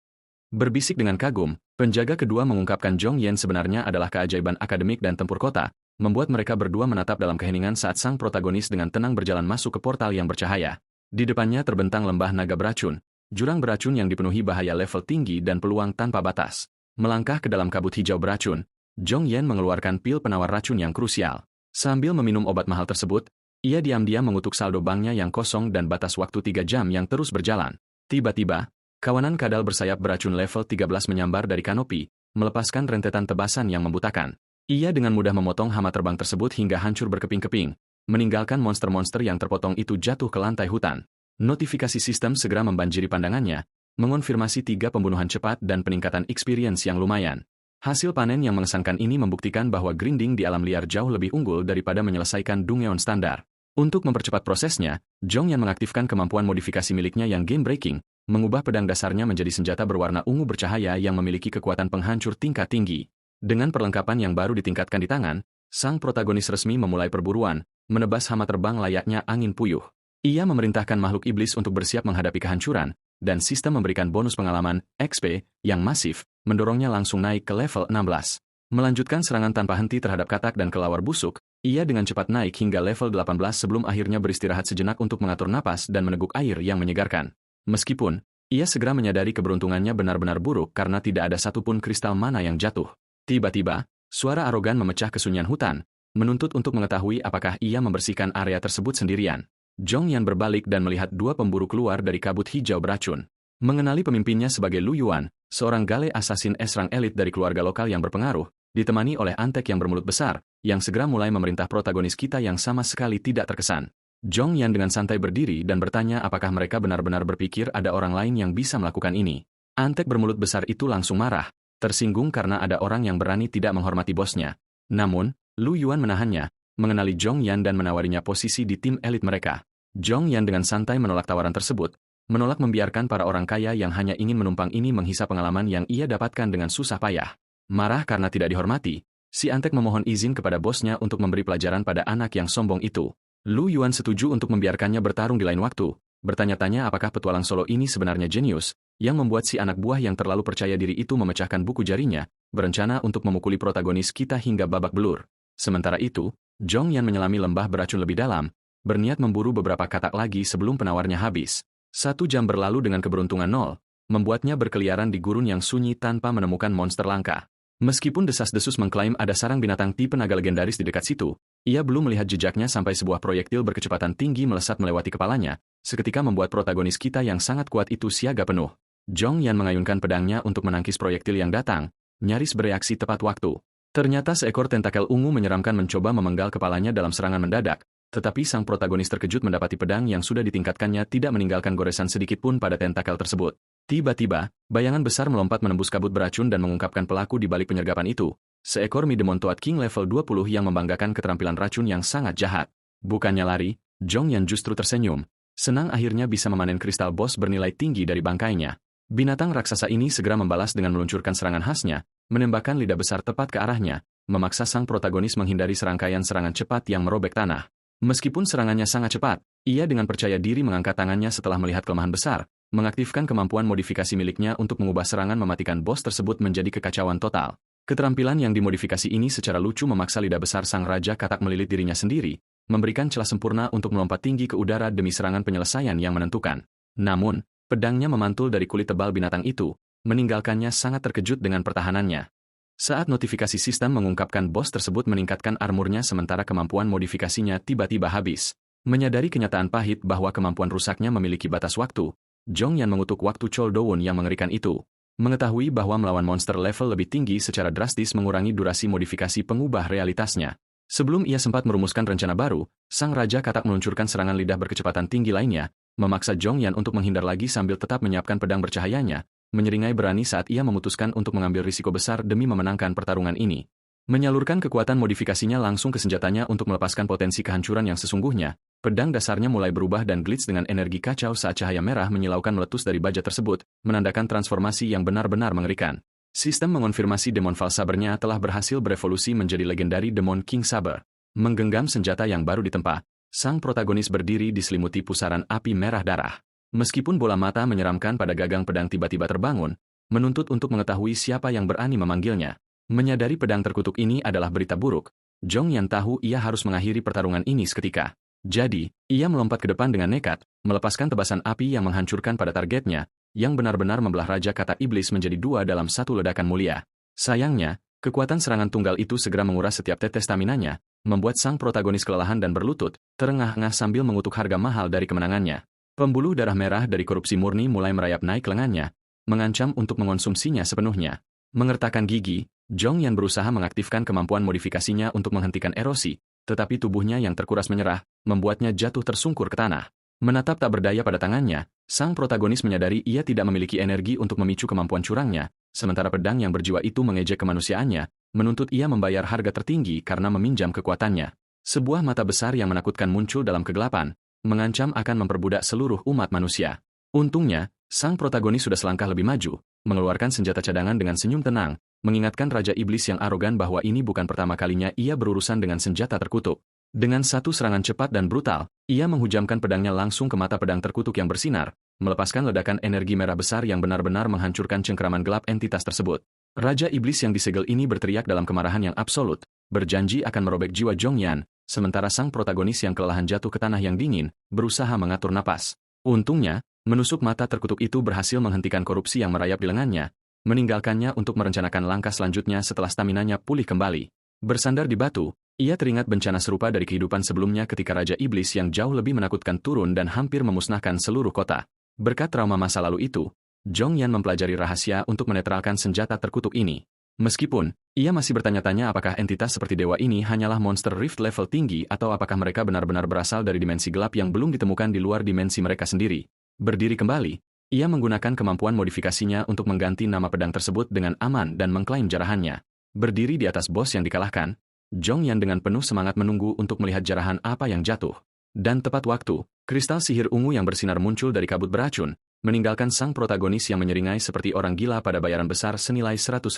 Berbisik dengan kagum, penjaga kedua mengungkapkan Jong Yen sebenarnya adalah keajaiban akademik dan tempur kota, membuat mereka berdua menatap dalam keheningan saat sang protagonis dengan tenang berjalan masuk ke portal yang bercahaya. Di depannya terbentang lembah naga beracun, jurang beracun yang dipenuhi bahaya level tinggi dan peluang tanpa batas. Melangkah ke dalam kabut hijau beracun, Jong Yen mengeluarkan pil penawar racun yang krusial. Sambil meminum obat mahal tersebut, ia diam-diam mengutuk saldo banknya yang kosong dan batas waktu 3 jam yang terus berjalan. Tiba-tiba, kawanan kadal bersayap beracun level 13 menyambar dari kanopi, melepaskan rentetan tebasan yang membutakan. Ia dengan mudah memotong hama terbang tersebut hingga hancur berkeping-keping, meninggalkan monster-monster yang terpotong itu jatuh ke lantai hutan. Notifikasi sistem segera membanjiri pandangannya, mengonfirmasi 3 pembunuhan cepat dan peningkatan experience yang lumayan. Hasil panen yang mengesankan ini membuktikan bahwa grinding di alam liar jauh lebih unggul daripada menyelesaikan Dungeon standar. Untuk mempercepat prosesnya, Jong Yen mengaktifkan kemampuan modifikasi miliknya yang game-breaking, mengubah pedang dasarnya menjadi senjata berwarna ungu bercahaya yang memiliki kekuatan penghancur tingkat tinggi. Dengan perlengkapan yang baru ditingkatkan di tangan, sang protagonis resmi memulai perburuan, menebas hama terbang layaknya angin puyuh. Ia memerintahkan makhluk iblis untuk bersiap menghadapi kehancuran, dan sistem memberikan bonus pengalaman, XP, yang masif, mendorongnya langsung naik ke level 16. Melanjutkan serangan tanpa henti terhadap katak dan kelawar busuk, ia dengan cepat naik hingga level 18 sebelum akhirnya beristirahat sejenak untuk mengatur napas dan meneguk air yang menyegarkan. Meskipun, ia segera menyadari keberuntungannya benar-benar buruk karena tidak ada satupun kristal mana yang jatuh. Tiba-tiba, suara arogan memecah kesunyian hutan, menuntut untuk mengetahui apakah ia membersihkan area tersebut sendirian. Jong Yen berbalik dan melihat 2 pemburu keluar dari kabut hijau beracun. Mengenali pemimpinnya sebagai Lu Yuan, seorang gale assassin S-rang elit dari keluarga lokal yang berpengaruh, ditemani oleh antek yang bermulut besar, yang segera mulai memerintah protagonis kita yang sama sekali tidak terkesan. Jong Yen dengan santai berdiri dan bertanya apakah mereka benar-benar berpikir ada orang lain yang bisa melakukan ini. Antek bermulut besar itu langsung marah, tersinggung karena ada orang yang berani tidak menghormati bosnya. Namun, Lu Yuan menahannya, mengenali Jong Yen dan menawarinya posisi di tim elit mereka. Jong Yen dengan santai menolak tawaran tersebut, menolak membiarkan para orang kaya yang hanya ingin menumpang ini menghisap pengalaman yang ia dapatkan dengan susah payah. Marah karena tidak dihormati, si antek memohon izin kepada bosnya untuk memberi pelajaran pada anak yang sombong itu. Lu Yuan setuju untuk membiarkannya bertarung di lain waktu, bertanya-tanya apakah petualang solo ini sebenarnya jenius, yang membuat si anak buah yang terlalu percaya diri itu memecahkan buku jarinya, berencana untuk memukuli protagonis kita hingga babak belur. Sementara itu, Jong Yen menyelami lembah beracun lebih dalam, berniat memburu beberapa katak lagi sebelum penawarnya habis. 1 jam berlalu dengan keberuntungan 0, membuatnya berkeliaran di gurun yang sunyi tanpa menemukan monster langka. Meskipun desas-desus mengklaim ada sarang binatang tipe naga legendaris di dekat situ, ia belum melihat jejaknya sampai sebuah proyektil berkecepatan tinggi melesat melewati kepalanya, seketika membuat protagonis kita yang sangat kuat itu siaga penuh. Zhong Yan mengayunkan pedangnya untuk menangkis proyektil yang datang, nyaris bereaksi tepat waktu. Ternyata seekor tentakel ungu menyeramkan mencoba memenggal kepalanya dalam serangan mendadak, tetapi sang protagonis terkejut mendapati pedang yang sudah ditingkatkannya tidak meninggalkan goresan sedikit pun pada tentakel tersebut. Tiba-tiba, bayangan besar melompat menembus kabut beracun dan mengungkapkan pelaku di balik penyergapan itu. Seekor Midemon Toad King level 20 yang membanggakan keterampilan racun yang sangat jahat. Bukannya lari, Zhong Yan justru tersenyum. Senang akhirnya bisa memanen kristal bos bernilai tinggi dari bangkainya. Binatang raksasa ini segera membalas dengan meluncurkan serangan khasnya, menembakkan lidah besar tepat ke arahnya, memaksa sang protagonis menghindari serangkaian serangan cepat yang merobek tanah. Meskipun serangannya sangat cepat, ia dengan percaya diri mengangkat tangannya setelah melihat kelemahan besar, mengaktifkan kemampuan modifikasi miliknya untuk mengubah serangan mematikan bos tersebut menjadi kekacauan total. Keterampilan yang dimodifikasi ini secara lucu memaksa lidah besar sang raja katak melilit dirinya sendiri, memberikan celah sempurna untuk melompat tinggi ke udara demi serangan penyelesaian yang menentukan. Namun, pedangnya memantul dari kulit tebal binatang itu, meninggalkannya sangat terkejut dengan pertahanannya. Saat notifikasi sistem mengungkapkan bos tersebut meningkatkan armurnya sementara kemampuan modifikasinya tiba-tiba habis. Menyadari kenyataan pahit bahwa kemampuan rusaknya memiliki batas waktu, Zhong Yan mengutuk waktu Chol Dowon yang mengerikan itu. Mengetahui bahwa melawan monster level lebih tinggi secara drastis mengurangi durasi modifikasi pengubah realitasnya. Sebelum ia sempat merumuskan rencana baru, sang raja katak meluncurkan serangan lidah berkecepatan tinggi lainnya, memaksa Zhong Yan untuk menghindar lagi sambil tetap menyiapkan pedang bercahayanya, menyeringai berani saat ia memutuskan untuk mengambil risiko besar demi memenangkan pertarungan ini. Menyalurkan kekuatan modifikasinya langsung ke senjatanya untuk melepaskan potensi kehancuran yang sesungguhnya, pedang dasarnya mulai berubah dan glitch dengan energi kacau saat cahaya merah menyilaukan meletus dari baja tersebut, menandakan transformasi yang benar-benar mengerikan. Sistem mengonfirmasi Demon Fall Saber-nya telah berhasil berevolusi menjadi legendari Demon King Saber. Menggenggam senjata yang baru ditempa, sang protagonis berdiri diselimuti pusaran api merah darah. Meskipun bola mata menyeramkan pada gagang pedang tiba-tiba terbangun, menuntut untuk mengetahui siapa yang berani memanggilnya. Menyadari pedang terkutuk ini adalah berita buruk, Zhong Yan tahu ia harus mengakhiri pertarungan ini seketika. Jadi, ia melompat ke depan dengan nekat, melepaskan tebasan api yang menghancurkan pada targetnya, yang benar-benar membelah Raja Katak Iblis menjadi dua dalam satu ledakan mulia. Sayangnya, kekuatan serangan tunggal itu segera menguras setiap tetes staminanya, membuat sang protagonis kelelahan dan berlutut, terengah-engah sambil mengutuk harga mahal dari kemenangannya. Pembuluh darah merah dari korupsi murni mulai merayap naik lengannya, mengancam untuk mengonsumsinya sepenuhnya. Mengertakkan gigi, Zhong Yan berusaha mengaktifkan kemampuan modifikasinya untuk menghentikan erosi, tetapi tubuhnya yang terkuras menyerah, membuatnya jatuh tersungkur ke tanah. Menatap tak berdaya pada tangannya, sang protagonis menyadari ia tidak memiliki energi untuk memicu kemampuan curangnya, sementara pedang yang berjiwa itu mengejek kemanusiaannya, menuntut ia membayar harga tertinggi karena meminjam kekuatannya. Sebuah mata besar yang menakutkan muncul dalam kegelapan, mengancam akan memperbudak seluruh umat manusia. Untungnya, sang protagonis sudah selangkah lebih maju, mengeluarkan senjata cadangan dengan senyum tenang, mengingatkan Raja Iblis yang arogan bahwa ini bukan pertama kalinya ia berurusan dengan senjata terkutuk. Dengan satu serangan cepat dan brutal, ia menghujamkan pedangnya langsung ke mata pedang terkutuk yang bersinar, melepaskan ledakan energi merah besar yang benar-benar menghancurkan cengkeraman gelap entitas tersebut. Raja Iblis yang disegel ini berteriak dalam kemarahan yang absolut, berjanji akan merobek jiwa Zhong Yan, sementara sang protagonis yang kelelahan jatuh ke tanah yang dingin, berusaha mengatur napas. Untungnya, menusuk mata terkutuk itu berhasil menghentikan korupsi yang merayap di lengannya, meninggalkannya untuk merencanakan langkah selanjutnya setelah staminanya pulih kembali. Bersandar di batu, ia teringat bencana serupa dari kehidupan sebelumnya ketika Raja Iblis yang jauh lebih menakutkan turun dan hampir memusnahkan seluruh kota. Berkat trauma masa lalu itu, Zhong Yan mempelajari rahasia untuk menetralkan senjata terkutuk ini. Meskipun, ia masih bertanya-tanya apakah entitas seperti dewa ini hanyalah monster rift level tinggi atau apakah mereka benar-benar berasal dari dimensi gelap yang belum ditemukan di luar dimensi mereka sendiri. Berdiri kembali, ia menggunakan kemampuan modifikasinya untuk mengganti nama pedang tersebut dengan aman dan mengklaim jarahannya. Berdiri di atas bos yang dikalahkan, Zhong Yan dengan penuh semangat menunggu untuk melihat jarahan apa yang jatuh. Dan tepat waktu, kristal sihir ungu yang bersinar muncul dari kabut beracun, meninggalkan sang protagonis yang menyeringai seperti orang gila pada bayaran besar senilai $100.000.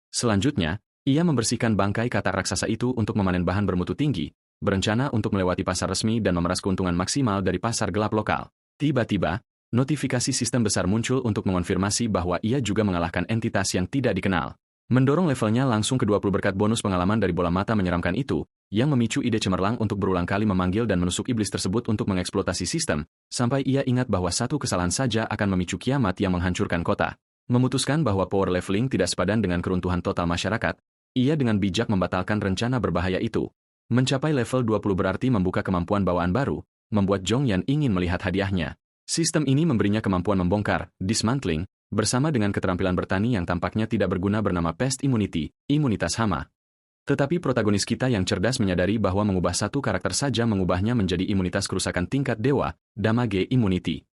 Selanjutnya, ia membersihkan bangkai katak raksasa itu untuk memanen bahan bermutu tinggi, berencana untuk melewati pasar resmi dan memeras keuntungan maksimal dari pasar gelap lokal. Tiba-tiba, notifikasi sistem besar muncul untuk mengonfirmasi bahwa ia juga mengalahkan entitas yang tidak dikenal. Mendorong levelnya langsung ke 20 berkat bonus pengalaman dari bola mata menyeramkan itu, yang memicu ide cemerlang untuk berulang kali memanggil dan menusuk iblis tersebut untuk mengeksploitasi sistem, sampai ia ingat bahwa satu kesalahan saja akan memicu kiamat yang menghancurkan kota. Memutuskan bahwa power leveling tidak sepadan dengan keruntuhan total masyarakat, ia dengan bijak membatalkan rencana berbahaya itu. Mencapai level 20 berarti membuka kemampuan bawaan baru, membuat Zhong Yan ingin melihat hadiahnya. Sistem ini memberinya kemampuan membongkar, dismantling, bersama dengan keterampilan bertani yang tampaknya tidak berguna bernama Pest Immunity, imunitas hama. Tetapi protagonis kita yang cerdas menyadari bahwa mengubah satu karakter saja mengubahnya menjadi imunitas kerusakan tingkat dewa, Damage Immunity.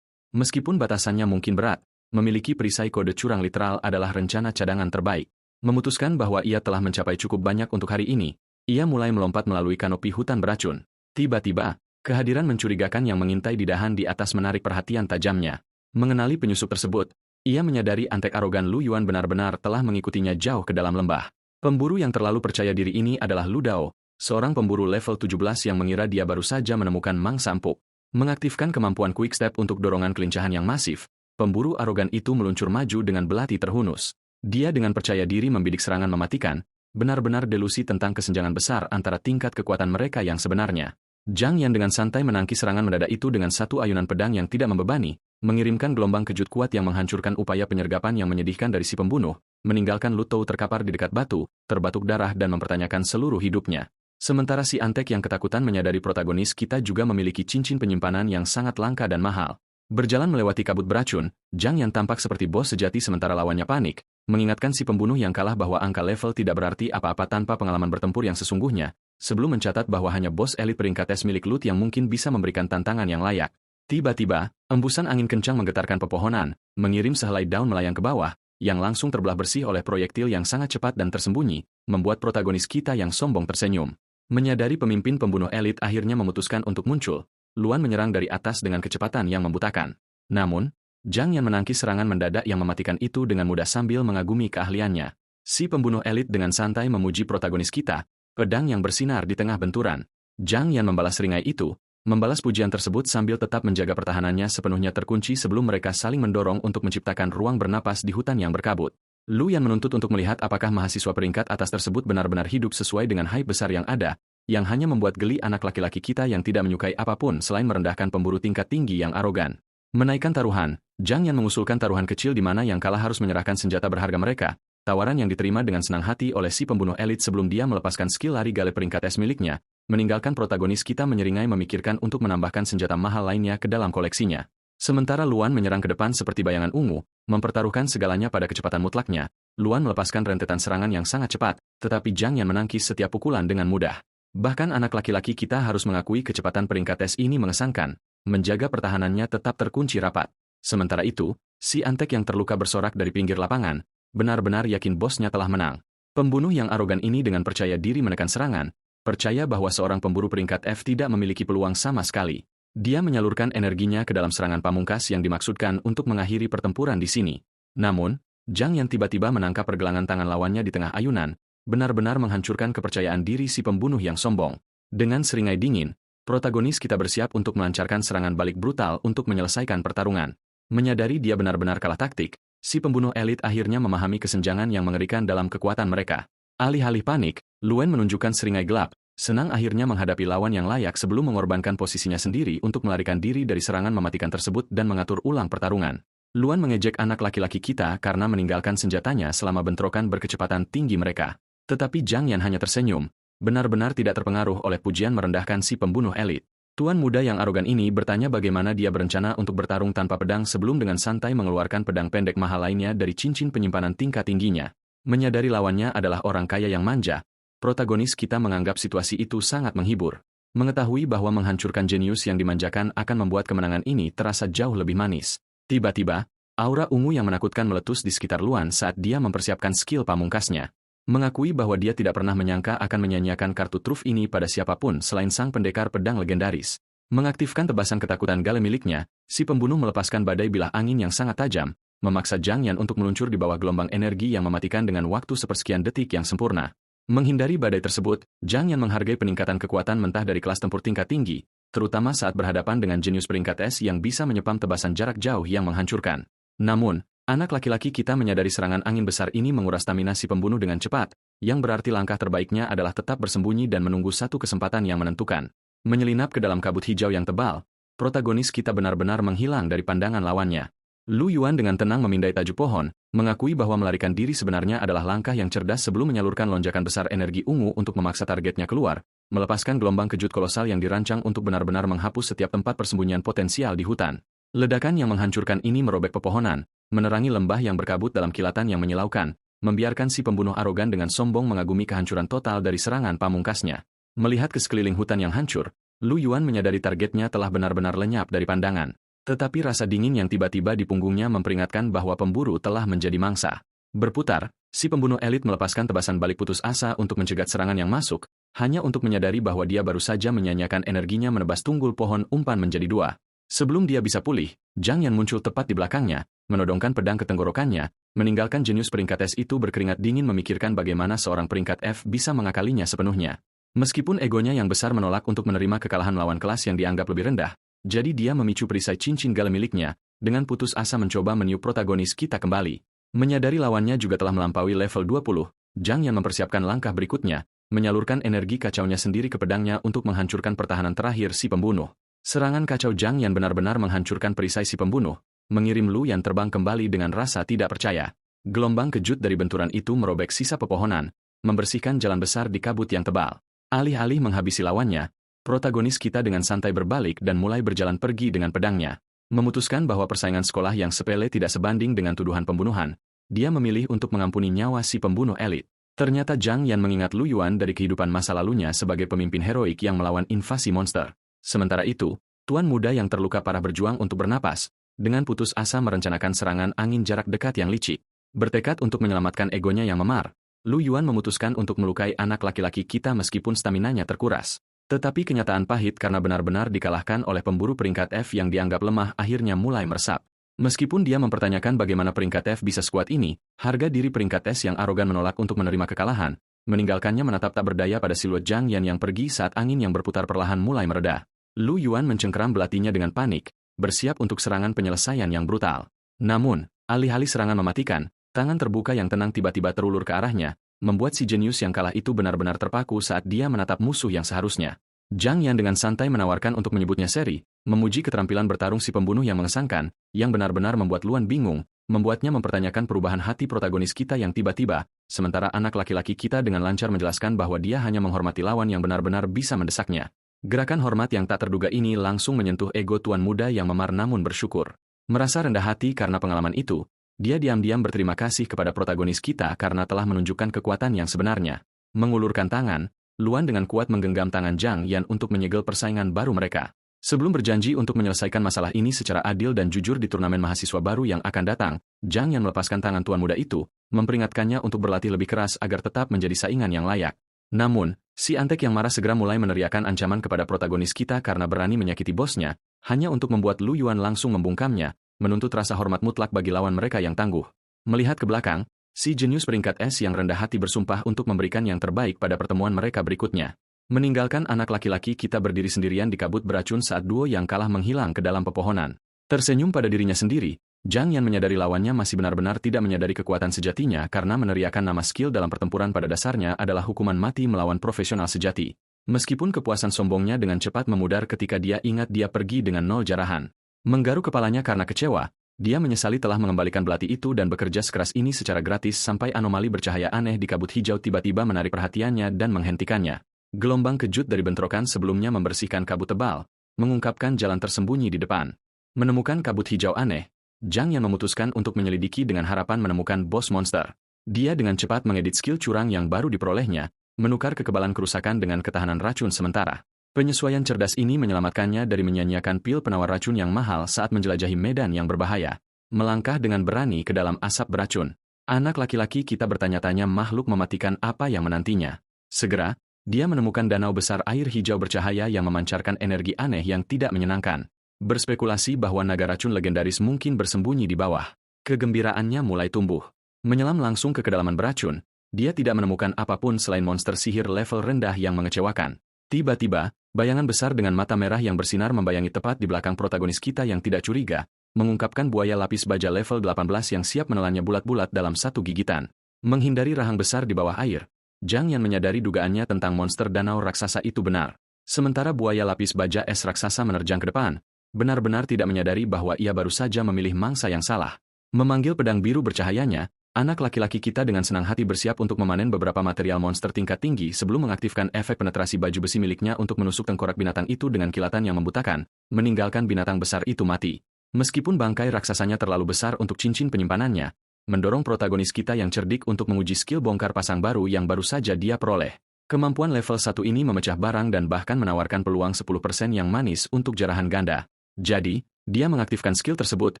Meskipun batasannya mungkin berat, memiliki perisai kode curang literal adalah rencana cadangan terbaik. Memutuskan bahwa ia telah mencapai cukup banyak untuk hari ini, ia mulai melompat melalui kanopi hutan beracun. Tiba-tiba, kehadiran mencurigakan yang mengintai di dahan di atas menarik perhatian tajamnya. Mengenali penyusup tersebut, ia menyadari antek arogan Lu Yuan benar-benar telah mengikutinya jauh ke dalam lembah. Pemburu yang terlalu percaya diri ini adalah Lu Dao, seorang pemburu level 17 yang mengira dia baru saja menemukan mangsa empuk. Mengaktifkan kemampuan quick step untuk dorongan kelincahan yang masif, pemburu arogan itu meluncur maju dengan belati terhunus. Dia dengan percaya diri membidik serangan mematikan, benar-benar delusi tentang kesenjangan besar antara tingkat kekuatan mereka yang sebenarnya. Zhang Yan dengan santai menangkis serangan mendadak itu dengan satu ayunan pedang yang tidak membebani, mengirimkan gelombang kejut kuat yang menghancurkan upaya penyergapan yang menyedihkan dari si pembunuh, meninggalkan Lu Tou terkapar di dekat batu, terbatuk darah dan mempertanyakan seluruh hidupnya. Sementara si antek yang ketakutan menyadari protagonis kita juga memiliki cincin penyimpanan yang sangat langka dan mahal. Berjalan melewati kabut beracun, Zhang Yan tampak seperti bos sejati sementara lawannya panik, mengingatkan si pembunuh yang kalah bahwa angka level tidak berarti apa-apa tanpa pengalaman bertempur yang sesungguhnya, sebelum mencatat bahwa hanya bos elit peringkat S milik Lut yang mungkin bisa memberikan tantangan yang layak. Tiba-tiba, embusan angin kencang menggetarkan pepohonan, mengirim sehelai daun melayang ke bawah, yang langsung terbelah bersih oleh proyektil yang sangat cepat dan tersembunyi, membuat protagonis kita yang sombong tersenyum. Menyadari pemimpin pembunuh elit akhirnya memutuskan untuk muncul, Luan menyerang dari atas dengan kecepatan yang membutakan. Namun, Zhang Yan menangkis serangan mendadak yang mematikan itu dengan mudah sambil mengagumi keahliannya. Si pembunuh elit dengan santai memuji protagonis kita, pedang yang bersinar di tengah benturan. Zhang Yan membalas seringai itu, membalas pujian tersebut sambil tetap menjaga pertahanannya sepenuhnya terkunci sebelum mereka saling mendorong untuk menciptakan ruang bernapas di hutan yang berkabut. Lu Yan menuntut untuk melihat apakah mahasiswa peringkat atas tersebut benar-benar hidup sesuai dengan hype besar yang ada, yang hanya membuat geli anak laki-laki kita yang tidak menyukai apapun selain merendahkan pemburu tingkat tinggi yang arogan. Menaikkan taruhan, Zhang Yan mengusulkan taruhan kecil di mana yang kalah harus menyerahkan senjata berharga mereka, tawaran yang diterima dengan senang hati oleh si pembunuh elit sebelum dia melepaskan skill lari gale peringkat S miliknya, meninggalkan protagonis kita menyeringai memikirkan untuk menambahkan senjata mahal lainnya ke dalam koleksinya. Sementara Luan menyerang ke depan seperti bayangan ungu, mempertaruhkan segalanya pada kecepatan mutlaknya, Luan melepaskan rentetan serangan yang sangat cepat, tetapi Zhang Yan menangkis setiap pukulan dengan mudah. Bahkan anak laki-laki kita harus mengakui kecepatan peringkat tes ini mengesankan, menjaga pertahanannya tetap terkunci rapat. Sementara itu, si antek yang terluka bersorak dari pinggir lapangan, benar-benar yakin bosnya telah menang. Pembunuh yang arogan ini dengan percaya diri menekan serangan, percaya bahwa seorang pemburu peringkat F tidak memiliki peluang sama sekali. Dia menyalurkan energinya ke dalam serangan pamungkas yang dimaksudkan untuk mengakhiri pertempuran di sini. Namun, Zhang yang tiba-tiba menangkap pergelangan tangan lawannya di tengah ayunan, benar-benar menghancurkan kepercayaan diri si pembunuh yang sombong. Dengan seringai dingin, protagonis kita bersiap untuk melancarkan serangan balik brutal untuk menyelesaikan pertarungan. Menyadari dia benar-benar kalah taktik, si pembunuh elit akhirnya memahami kesenjangan yang mengerikan dalam kekuatan mereka. Alih-alih panik, Luan menunjukkan seringai gelap, senang akhirnya menghadapi lawan yang layak sebelum mengorbankan posisinya sendiri untuk melarikan diri dari serangan mematikan tersebut dan mengatur ulang pertarungan. Luan mengejek anak laki-laki kita karena meninggalkan senjatanya selama bentrokan berkecepatan tinggi mereka. Tetapi Zhang Yan hanya tersenyum, benar-benar tidak terpengaruh oleh pujian merendahkan si pembunuh elit. Tuan muda yang arogan ini bertanya bagaimana dia berencana untuk bertarung tanpa pedang sebelum dengan santai mengeluarkan pedang pendek mahal lainnya dari cincin penyimpanan tingkat tingginya. Menyadari lawannya adalah orang kaya yang manja, protagonis kita menganggap situasi itu sangat menghibur. Mengetahui bahwa menghancurkan jenius yang dimanjakan akan membuat kemenangan ini terasa jauh lebih manis. Tiba-tiba, aura ungu yang menakutkan meletus di sekitar Luan saat dia mempersiapkan skill pamungkasnya. Mengakui bahwa dia tidak pernah menyangka akan menyanyiakan kartu truf ini pada siapapun selain sang pendekar pedang legendaris. Mengaktifkan tebasan ketakutan gale miliknya, si pembunuh melepaskan badai bilah angin yang sangat tajam, memaksa Zhang Yan untuk meluncur di bawah gelombang energi yang mematikan dengan waktu sepersekian detik yang sempurna. Menghindari badai tersebut, Zhang Yan menghargai peningkatan kekuatan mentah dari kelas tempur tingkat tinggi, terutama saat berhadapan dengan jenius peringkat S yang bisa menyepam tebasan jarak jauh yang menghancurkan. Namun, anak laki-laki kita menyadari serangan angin besar ini menguras stamina si pembunuh dengan cepat, yang berarti langkah terbaiknya adalah tetap bersembunyi dan menunggu satu kesempatan yang menentukan. Menyelinap ke dalam kabut hijau yang tebal, protagonis kita benar-benar menghilang dari pandangan lawannya. Lu Yuan dengan tenang memindai tajuk pohon, mengakui bahwa melarikan diri sebenarnya adalah langkah yang cerdas sebelum menyalurkan lonjakan besar energi ungu untuk memaksa targetnya keluar, melepaskan gelombang kejut kolosal yang dirancang untuk benar-benar menghapus setiap tempat persembunyian potensial di hutan. Ledakan yang menghancurkan ini merobek pepohonan, menerangi lembah yang berkabut dalam kilatan yang menyilaukan, membiarkan si pembunuh arogan dengan sombong mengagumi kehancuran total dari serangan pamungkasnya. Melihat ke sekeliling hutan yang hancur, Lu Yuan menyadari targetnya telah benar-benar lenyap dari pandangan. Tetapi rasa dingin yang tiba-tiba di punggungnya memperingatkan bahwa pemburu telah menjadi mangsa. Berputar, si pembunuh elit melepaskan tebasan balik putus asa untuk mencegat serangan yang masuk, hanya untuk menyadari bahwa dia baru saja menyanyiakan energinya menebas tunggul pohon umpan menjadi dua. Sebelum dia bisa pulih, Zhang Yan muncul tepat di belakangnya, menodongkan pedang ke tenggorokannya, meninggalkan jenius peringkat S itu berkeringat dingin memikirkan bagaimana seorang peringkat F bisa mengakalinya sepenuhnya. Meskipun egonya yang besar menolak untuk menerima kekalahan melawan kelas yang dianggap lebih rendah, jadi dia memicu perisai cincin gala miliknya, dengan putus asa mencoba meniup protagonis kita kembali. Menyadari lawannya juga telah melampaui level 20, Zhang Yan mempersiapkan langkah berikutnya, menyalurkan energi kacaunya sendiri ke pedangnya untuk menghancurkan pertahanan terakhir si pembunuh. Serangan kacau Zhang Yan benar-benar menghancurkan perisai si pembunuh, mengirim Lu Yan terbang kembali dengan rasa tidak percaya. Gelombang kejut dari benturan itu merobek sisa pepohonan, membersihkan jalan besar di kabut yang tebal. Alih-alih menghabisi lawannya, protagonis kita dengan santai berbalik dan mulai berjalan pergi dengan pedangnya. Memutuskan bahwa persaingan sekolah yang sepele tidak sebanding dengan tuduhan pembunuhan, dia memilih untuk mengampuni nyawa si pembunuh elit. Ternyata Zhang Yan mengingat Lu Yuan dari kehidupan masa lalunya sebagai pemimpin heroik yang melawan invasi monster. Sementara itu, tuan muda yang terluka parah berjuang untuk bernapas, dengan putus asa merencanakan serangan angin jarak dekat yang licik. Bertekad untuk menyelamatkan egonya yang memar, Lu Yuan memutuskan untuk melukai anak laki-laki kita meskipun staminanya terkuras. Tetapi kenyataan pahit karena benar-benar dikalahkan oleh pemburu peringkat F yang dianggap lemah akhirnya mulai meresap. Meskipun dia mempertanyakan bagaimana peringkat F bisa sekuat ini, harga diri peringkat S yang arogan menolak untuk menerima kekalahan, meninggalkannya menatap tak berdaya pada siluet Zhang Yan yang pergi saat angin yang berputar perlahan mulai mereda. Lu Yuan mencengkeram belatinya dengan panik, bersiap untuk serangan penyelesaian yang brutal. Namun, alih-alih serangan mematikan, tangan terbuka yang tenang tiba-tiba terulur ke arahnya, membuat si jenius yang kalah itu benar-benar terpaku saat dia menatap musuh yang seharusnya. Zhang Yan dengan santai menawarkan untuk menyebutnya seri, memuji keterampilan bertarung si pembunuh yang mengesankan, yang benar-benar membuat Luan bingung, membuatnya mempertanyakan perubahan hati protagonis kita yang tiba-tiba, sementara anak laki-laki kita dengan lancar menjelaskan bahwa dia hanya menghormati lawan yang benar-benar bisa mendesaknya. Gerakan hormat yang tak terduga ini langsung menyentuh ego tuan muda yang memar namun bersyukur. Merasa rendah hati karena pengalaman itu, dia diam-diam berterima kasih kepada protagonis kita karena telah menunjukkan kekuatan yang sebenarnya. Mengulurkan tangan, Luan dengan kuat menggenggam tangan Zhang Yan untuk menyegel persaingan baru mereka. Sebelum berjanji untuk menyelesaikan masalah ini secara adil dan jujur di turnamen mahasiswa baru yang akan datang, Zhang Yan melepaskan tangan tuan muda itu, memperingatkannya untuk berlatih lebih keras agar tetap menjadi saingan yang layak. Namun, si antek yang marah segera mulai meneriakkan ancaman kepada protagonis kita karena berani menyakiti bosnya, hanya untuk membuat Lu Yuan langsung membungkamnya, menuntut rasa hormat mutlak bagi lawan mereka yang tangguh. Melihat ke belakang, si jenius peringkat S yang rendah hati bersumpah untuk memberikan yang terbaik pada pertemuan mereka berikutnya. Meninggalkan anak laki-laki kita berdiri sendirian di kabut beracun saat duo yang kalah menghilang ke dalam pepohonan. Tersenyum pada dirinya sendiri, Zhang Yan menyadari lawannya masih benar-benar tidak menyadari kekuatan sejatinya karena meneriakan nama skill dalam pertempuran pada dasarnya adalah hukuman mati melawan profesional sejati. Meskipun kepuasan sombongnya dengan cepat memudar ketika dia ingat dia pergi dengan 0 jarahan. Menggaruk kepalanya karena kecewa, dia menyesali telah mengembalikan belati itu dan bekerja sekeras ini secara gratis sampai anomali bercahaya aneh di kabut hijau tiba-tiba menarik perhatiannya dan menghentikannya. Gelombang kejut dari bentrokan sebelumnya membersihkan kabut tebal, mengungkapkan jalan tersembunyi di depan. Menemukan kabut hijau aneh, Zhang Yan memutuskan untuk menyelidiki dengan harapan menemukan bos monster. Dia dengan cepat mengedit skill curang yang baru diperolehnya, menukar kekebalan kerusakan dengan ketahanan racun sementara. Penyesuaian cerdas ini menyelamatkannya dari menyanyiakan pil penawar racun yang mahal saat menjelajahi medan yang berbahaya. Melangkah dengan berani ke dalam asap beracun. Anak laki-laki kita bertanya-tanya makhluk mematikan apa yang menantinya. Segera, dia menemukan danau besar air hijau bercahaya yang memancarkan energi aneh yang tidak menyenangkan. Berspekulasi bahwa naga racun legendaris mungkin bersembunyi di bawah. Kegembiraannya mulai tumbuh. Menyelam langsung ke kedalaman beracun, dia tidak menemukan apapun selain monster sihir level rendah yang mengecewakan. Tiba-tiba, bayangan besar dengan mata merah yang bersinar membayangi tepat di belakang protagonis kita yang tidak curiga, mengungkapkan buaya lapis baja level 18 yang siap menelannya bulat-bulat dalam satu gigitan. Menghindari rahang besar di bawah air, Zhang Yan menyadari dugaannya tentang monster danau raksasa itu benar. Sementara buaya lapis baja es raksasa menerjang ke depan, benar-benar tidak menyadari bahwa ia baru saja memilih mangsa yang salah. Memanggil pedang biru bercahayanya, anak laki-laki kita dengan senang hati bersiap untuk memanen beberapa material monster tingkat tinggi sebelum mengaktifkan efek penetrasi baju besi miliknya untuk menusuk tengkorak binatang itu dengan kilatan yang membutakan, meninggalkan binatang besar itu mati. Meskipun bangkai raksasanya terlalu besar untuk cincin penyimpanannya, mendorong protagonis kita yang cerdik untuk menguji skill bongkar pasang baru yang baru saja dia peroleh. Kemampuan level 1 ini memecah barang dan bahkan menawarkan peluang 10% yang manis untuk jarahan ganda. Jadi, dia mengaktifkan skill tersebut,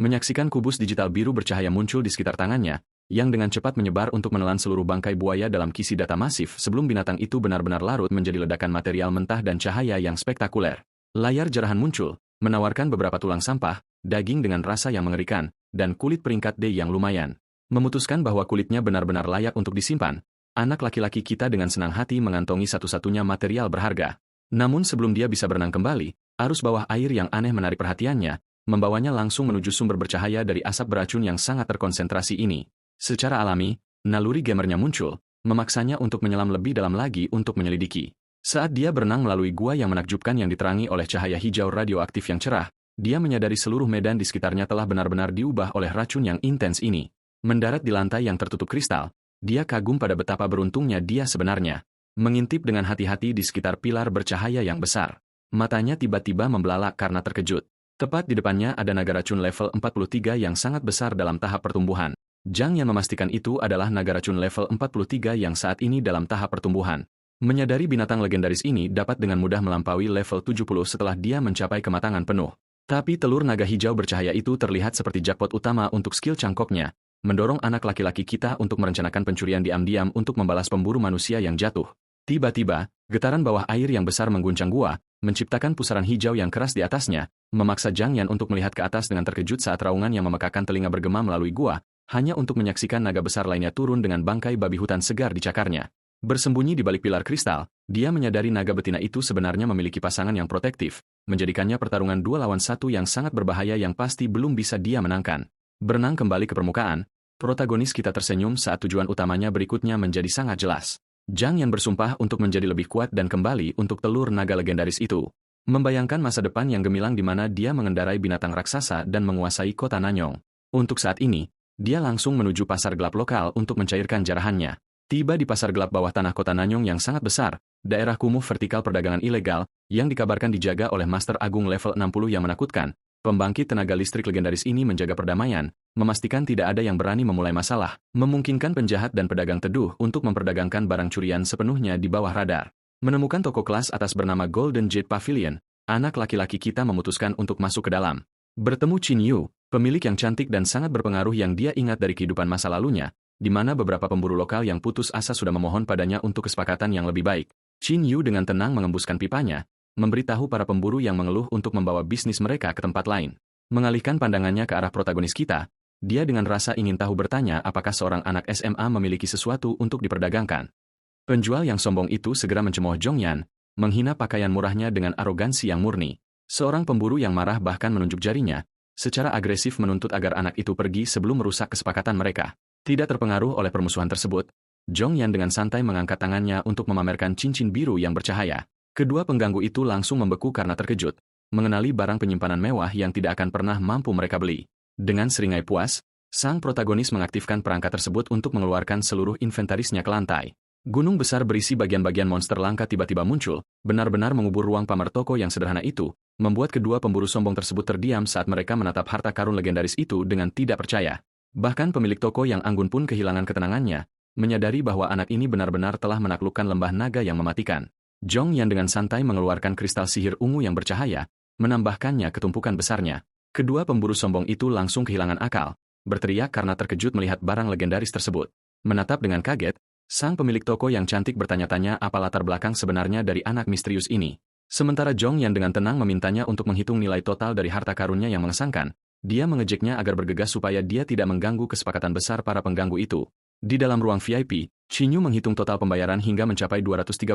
menyaksikan kubus digital biru bercahaya muncul di sekitar tangannya, yang dengan cepat menyebar untuk menelan seluruh bangkai buaya dalam kisi data masif sebelum binatang itu benar-benar larut menjadi ledakan material mentah dan cahaya yang spektakuler. Layar jarahan muncul, menawarkan beberapa tulang sampah, daging dengan rasa yang mengerikan, dan kulit peringkat D yang lumayan. Memutuskan bahwa kulitnya benar-benar layak untuk disimpan, anak laki-laki kita dengan senang hati mengantongi satu-satunya material berharga. Namun sebelum dia bisa berenang kembali, arus bawah air yang aneh menarik perhatiannya, membawanya langsung menuju sumber bercahaya dari asap beracun yang sangat terkonsentrasi ini. Secara alami, naluri gamernya muncul, memaksanya untuk menyelam lebih dalam lagi untuk menyelidiki. Saat dia berenang melalui gua yang menakjubkan yang diterangi oleh cahaya hijau radioaktif yang cerah, dia menyadari seluruh medan di sekitarnya telah benar-benar diubah oleh racun yang intens ini. Mendarat di lantai yang tertutup kristal, dia kagum pada betapa beruntungnya dia sebenarnya. Mengintip dengan hati-hati di sekitar pilar bercahaya yang besar. Matanya tiba-tiba membelalak karena terkejut. Tepat di depannya ada naga racun level 43 yang sangat besar dalam tahap pertumbuhan. Zhang Yan memastikan itu adalah naga racun level 43 yang saat ini dalam tahap pertumbuhan. Menyadari binatang legendaris ini dapat dengan mudah melampaui level 70 setelah dia mencapai kematangan penuh. Tapi telur naga hijau bercahaya itu terlihat seperti jackpot utama untuk skill cangkoknya, mendorong anak laki-laki kita untuk merencanakan pencurian diam-diam untuk membalas pemburu manusia yang jatuh. Tiba-tiba, getaran bawah air yang besar mengguncang gua, menciptakan pusaran hijau yang keras di atasnya, memaksa Zhang Yan untuk melihat ke atas dengan terkejut saat raungan yang memekakan telinga bergema melalui gua, hanya untuk menyaksikan naga besar lainnya turun dengan bangkai babi hutan segar di cakarnya. Bersembunyi di balik pilar kristal, dia menyadari naga betina itu sebenarnya memiliki pasangan yang protektif, menjadikannya pertarungan 2 lawan 1 yang sangat berbahaya yang pasti belum bisa dia menangkan. Berenang kembali ke permukaan, protagonis kita tersenyum saat tujuan utamanya berikutnya menjadi sangat jelas. Zhang Yan bersumpah untuk menjadi lebih kuat dan kembali untuk telur naga legendaris itu. Membayangkan masa depan yang gemilang di mana dia mengendarai binatang raksasa dan menguasai kota Nanyong. Untuk saat ini, dia langsung menuju pasar gelap lokal untuk mencairkan jarahannya. Tiba di pasar gelap bawah tanah kota Nanyong yang sangat besar, daerah kumuh vertikal perdagangan ilegal, yang dikabarkan dijaga oleh Master Agung level 60 yang menakutkan. Pembangkit tenaga listrik legendaris ini menjaga perdamaian, memastikan tidak ada yang berani memulai masalah, memungkinkan penjahat dan pedagang teduh untuk memperdagangkan barang curian sepenuhnya di bawah radar. Menemukan toko kelas atas bernama Golden Jade Pavilion, anak laki-laki kita memutuskan untuk masuk ke dalam. Bertemu Qin Yu, pemilik yang cantik dan sangat berpengaruh yang dia ingat dari kehidupan masa lalunya, di mana beberapa pemburu lokal yang putus asa sudah memohon padanya untuk kesepakatan yang lebih baik. Qin Yu dengan tenang mengembuskan pipanya, memberitahu para pemburu yang mengeluh untuk membawa bisnis mereka ke tempat lain. Mengalihkan pandangannya ke arah protagonis kita, dia dengan rasa ingin tahu bertanya apakah seorang anak SMA memiliki sesuatu untuk diperdagangkan. Penjual yang sombong itu segera mencemooh Zhang Yan, menghina pakaian murahnya dengan arogansi yang murni. Seorang pemburu yang marah bahkan menunjuk jarinya, secara agresif menuntut agar anak itu pergi sebelum merusak kesepakatan mereka. Tidak terpengaruh oleh permusuhan tersebut, Zhang Yan dengan santai mengangkat tangannya untuk memamerkan cincin biru yang bercahaya. Kedua pengganggu itu langsung membeku karena terkejut, mengenali barang penyimpanan mewah yang tidak akan pernah mampu mereka beli. Dengan seringai puas, sang protagonis mengaktifkan perangkat tersebut untuk mengeluarkan seluruh inventarisnya ke lantai. Gunung besar berisi bagian-bagian monster langka tiba-tiba muncul, benar-benar mengubur ruang pamer toko yang sederhana itu, membuat kedua pemburu sombong tersebut terdiam saat mereka menatap harta karun legendaris itu dengan tidak percaya. Bahkan pemilik toko yang anggun pun kehilangan ketenangannya, menyadari bahwa anak ini benar-benar telah menaklukkan lembah naga yang mematikan. Zhang Yan dengan santai mengeluarkan kristal sihir ungu yang bercahaya, menambahkannya ke tumpukan besarnya. Kedua pemburu sombong itu langsung kehilangan akal, berteriak karena terkejut melihat barang legendaris tersebut. Menatap dengan kaget, sang pemilik toko yang cantik bertanya-tanya apa latar belakang sebenarnya dari anak misterius ini. Sementara Zhang Yan dengan tenang memintanya untuk menghitung nilai total dari harta karunnya yang mengesankan, dia mengejeknya agar bergegas supaya dia tidak mengganggu kesepakatan besar para pengganggu itu. Di dalam ruang VIP, Qin Yu menghitung total pembayaran hingga mencapai 238.000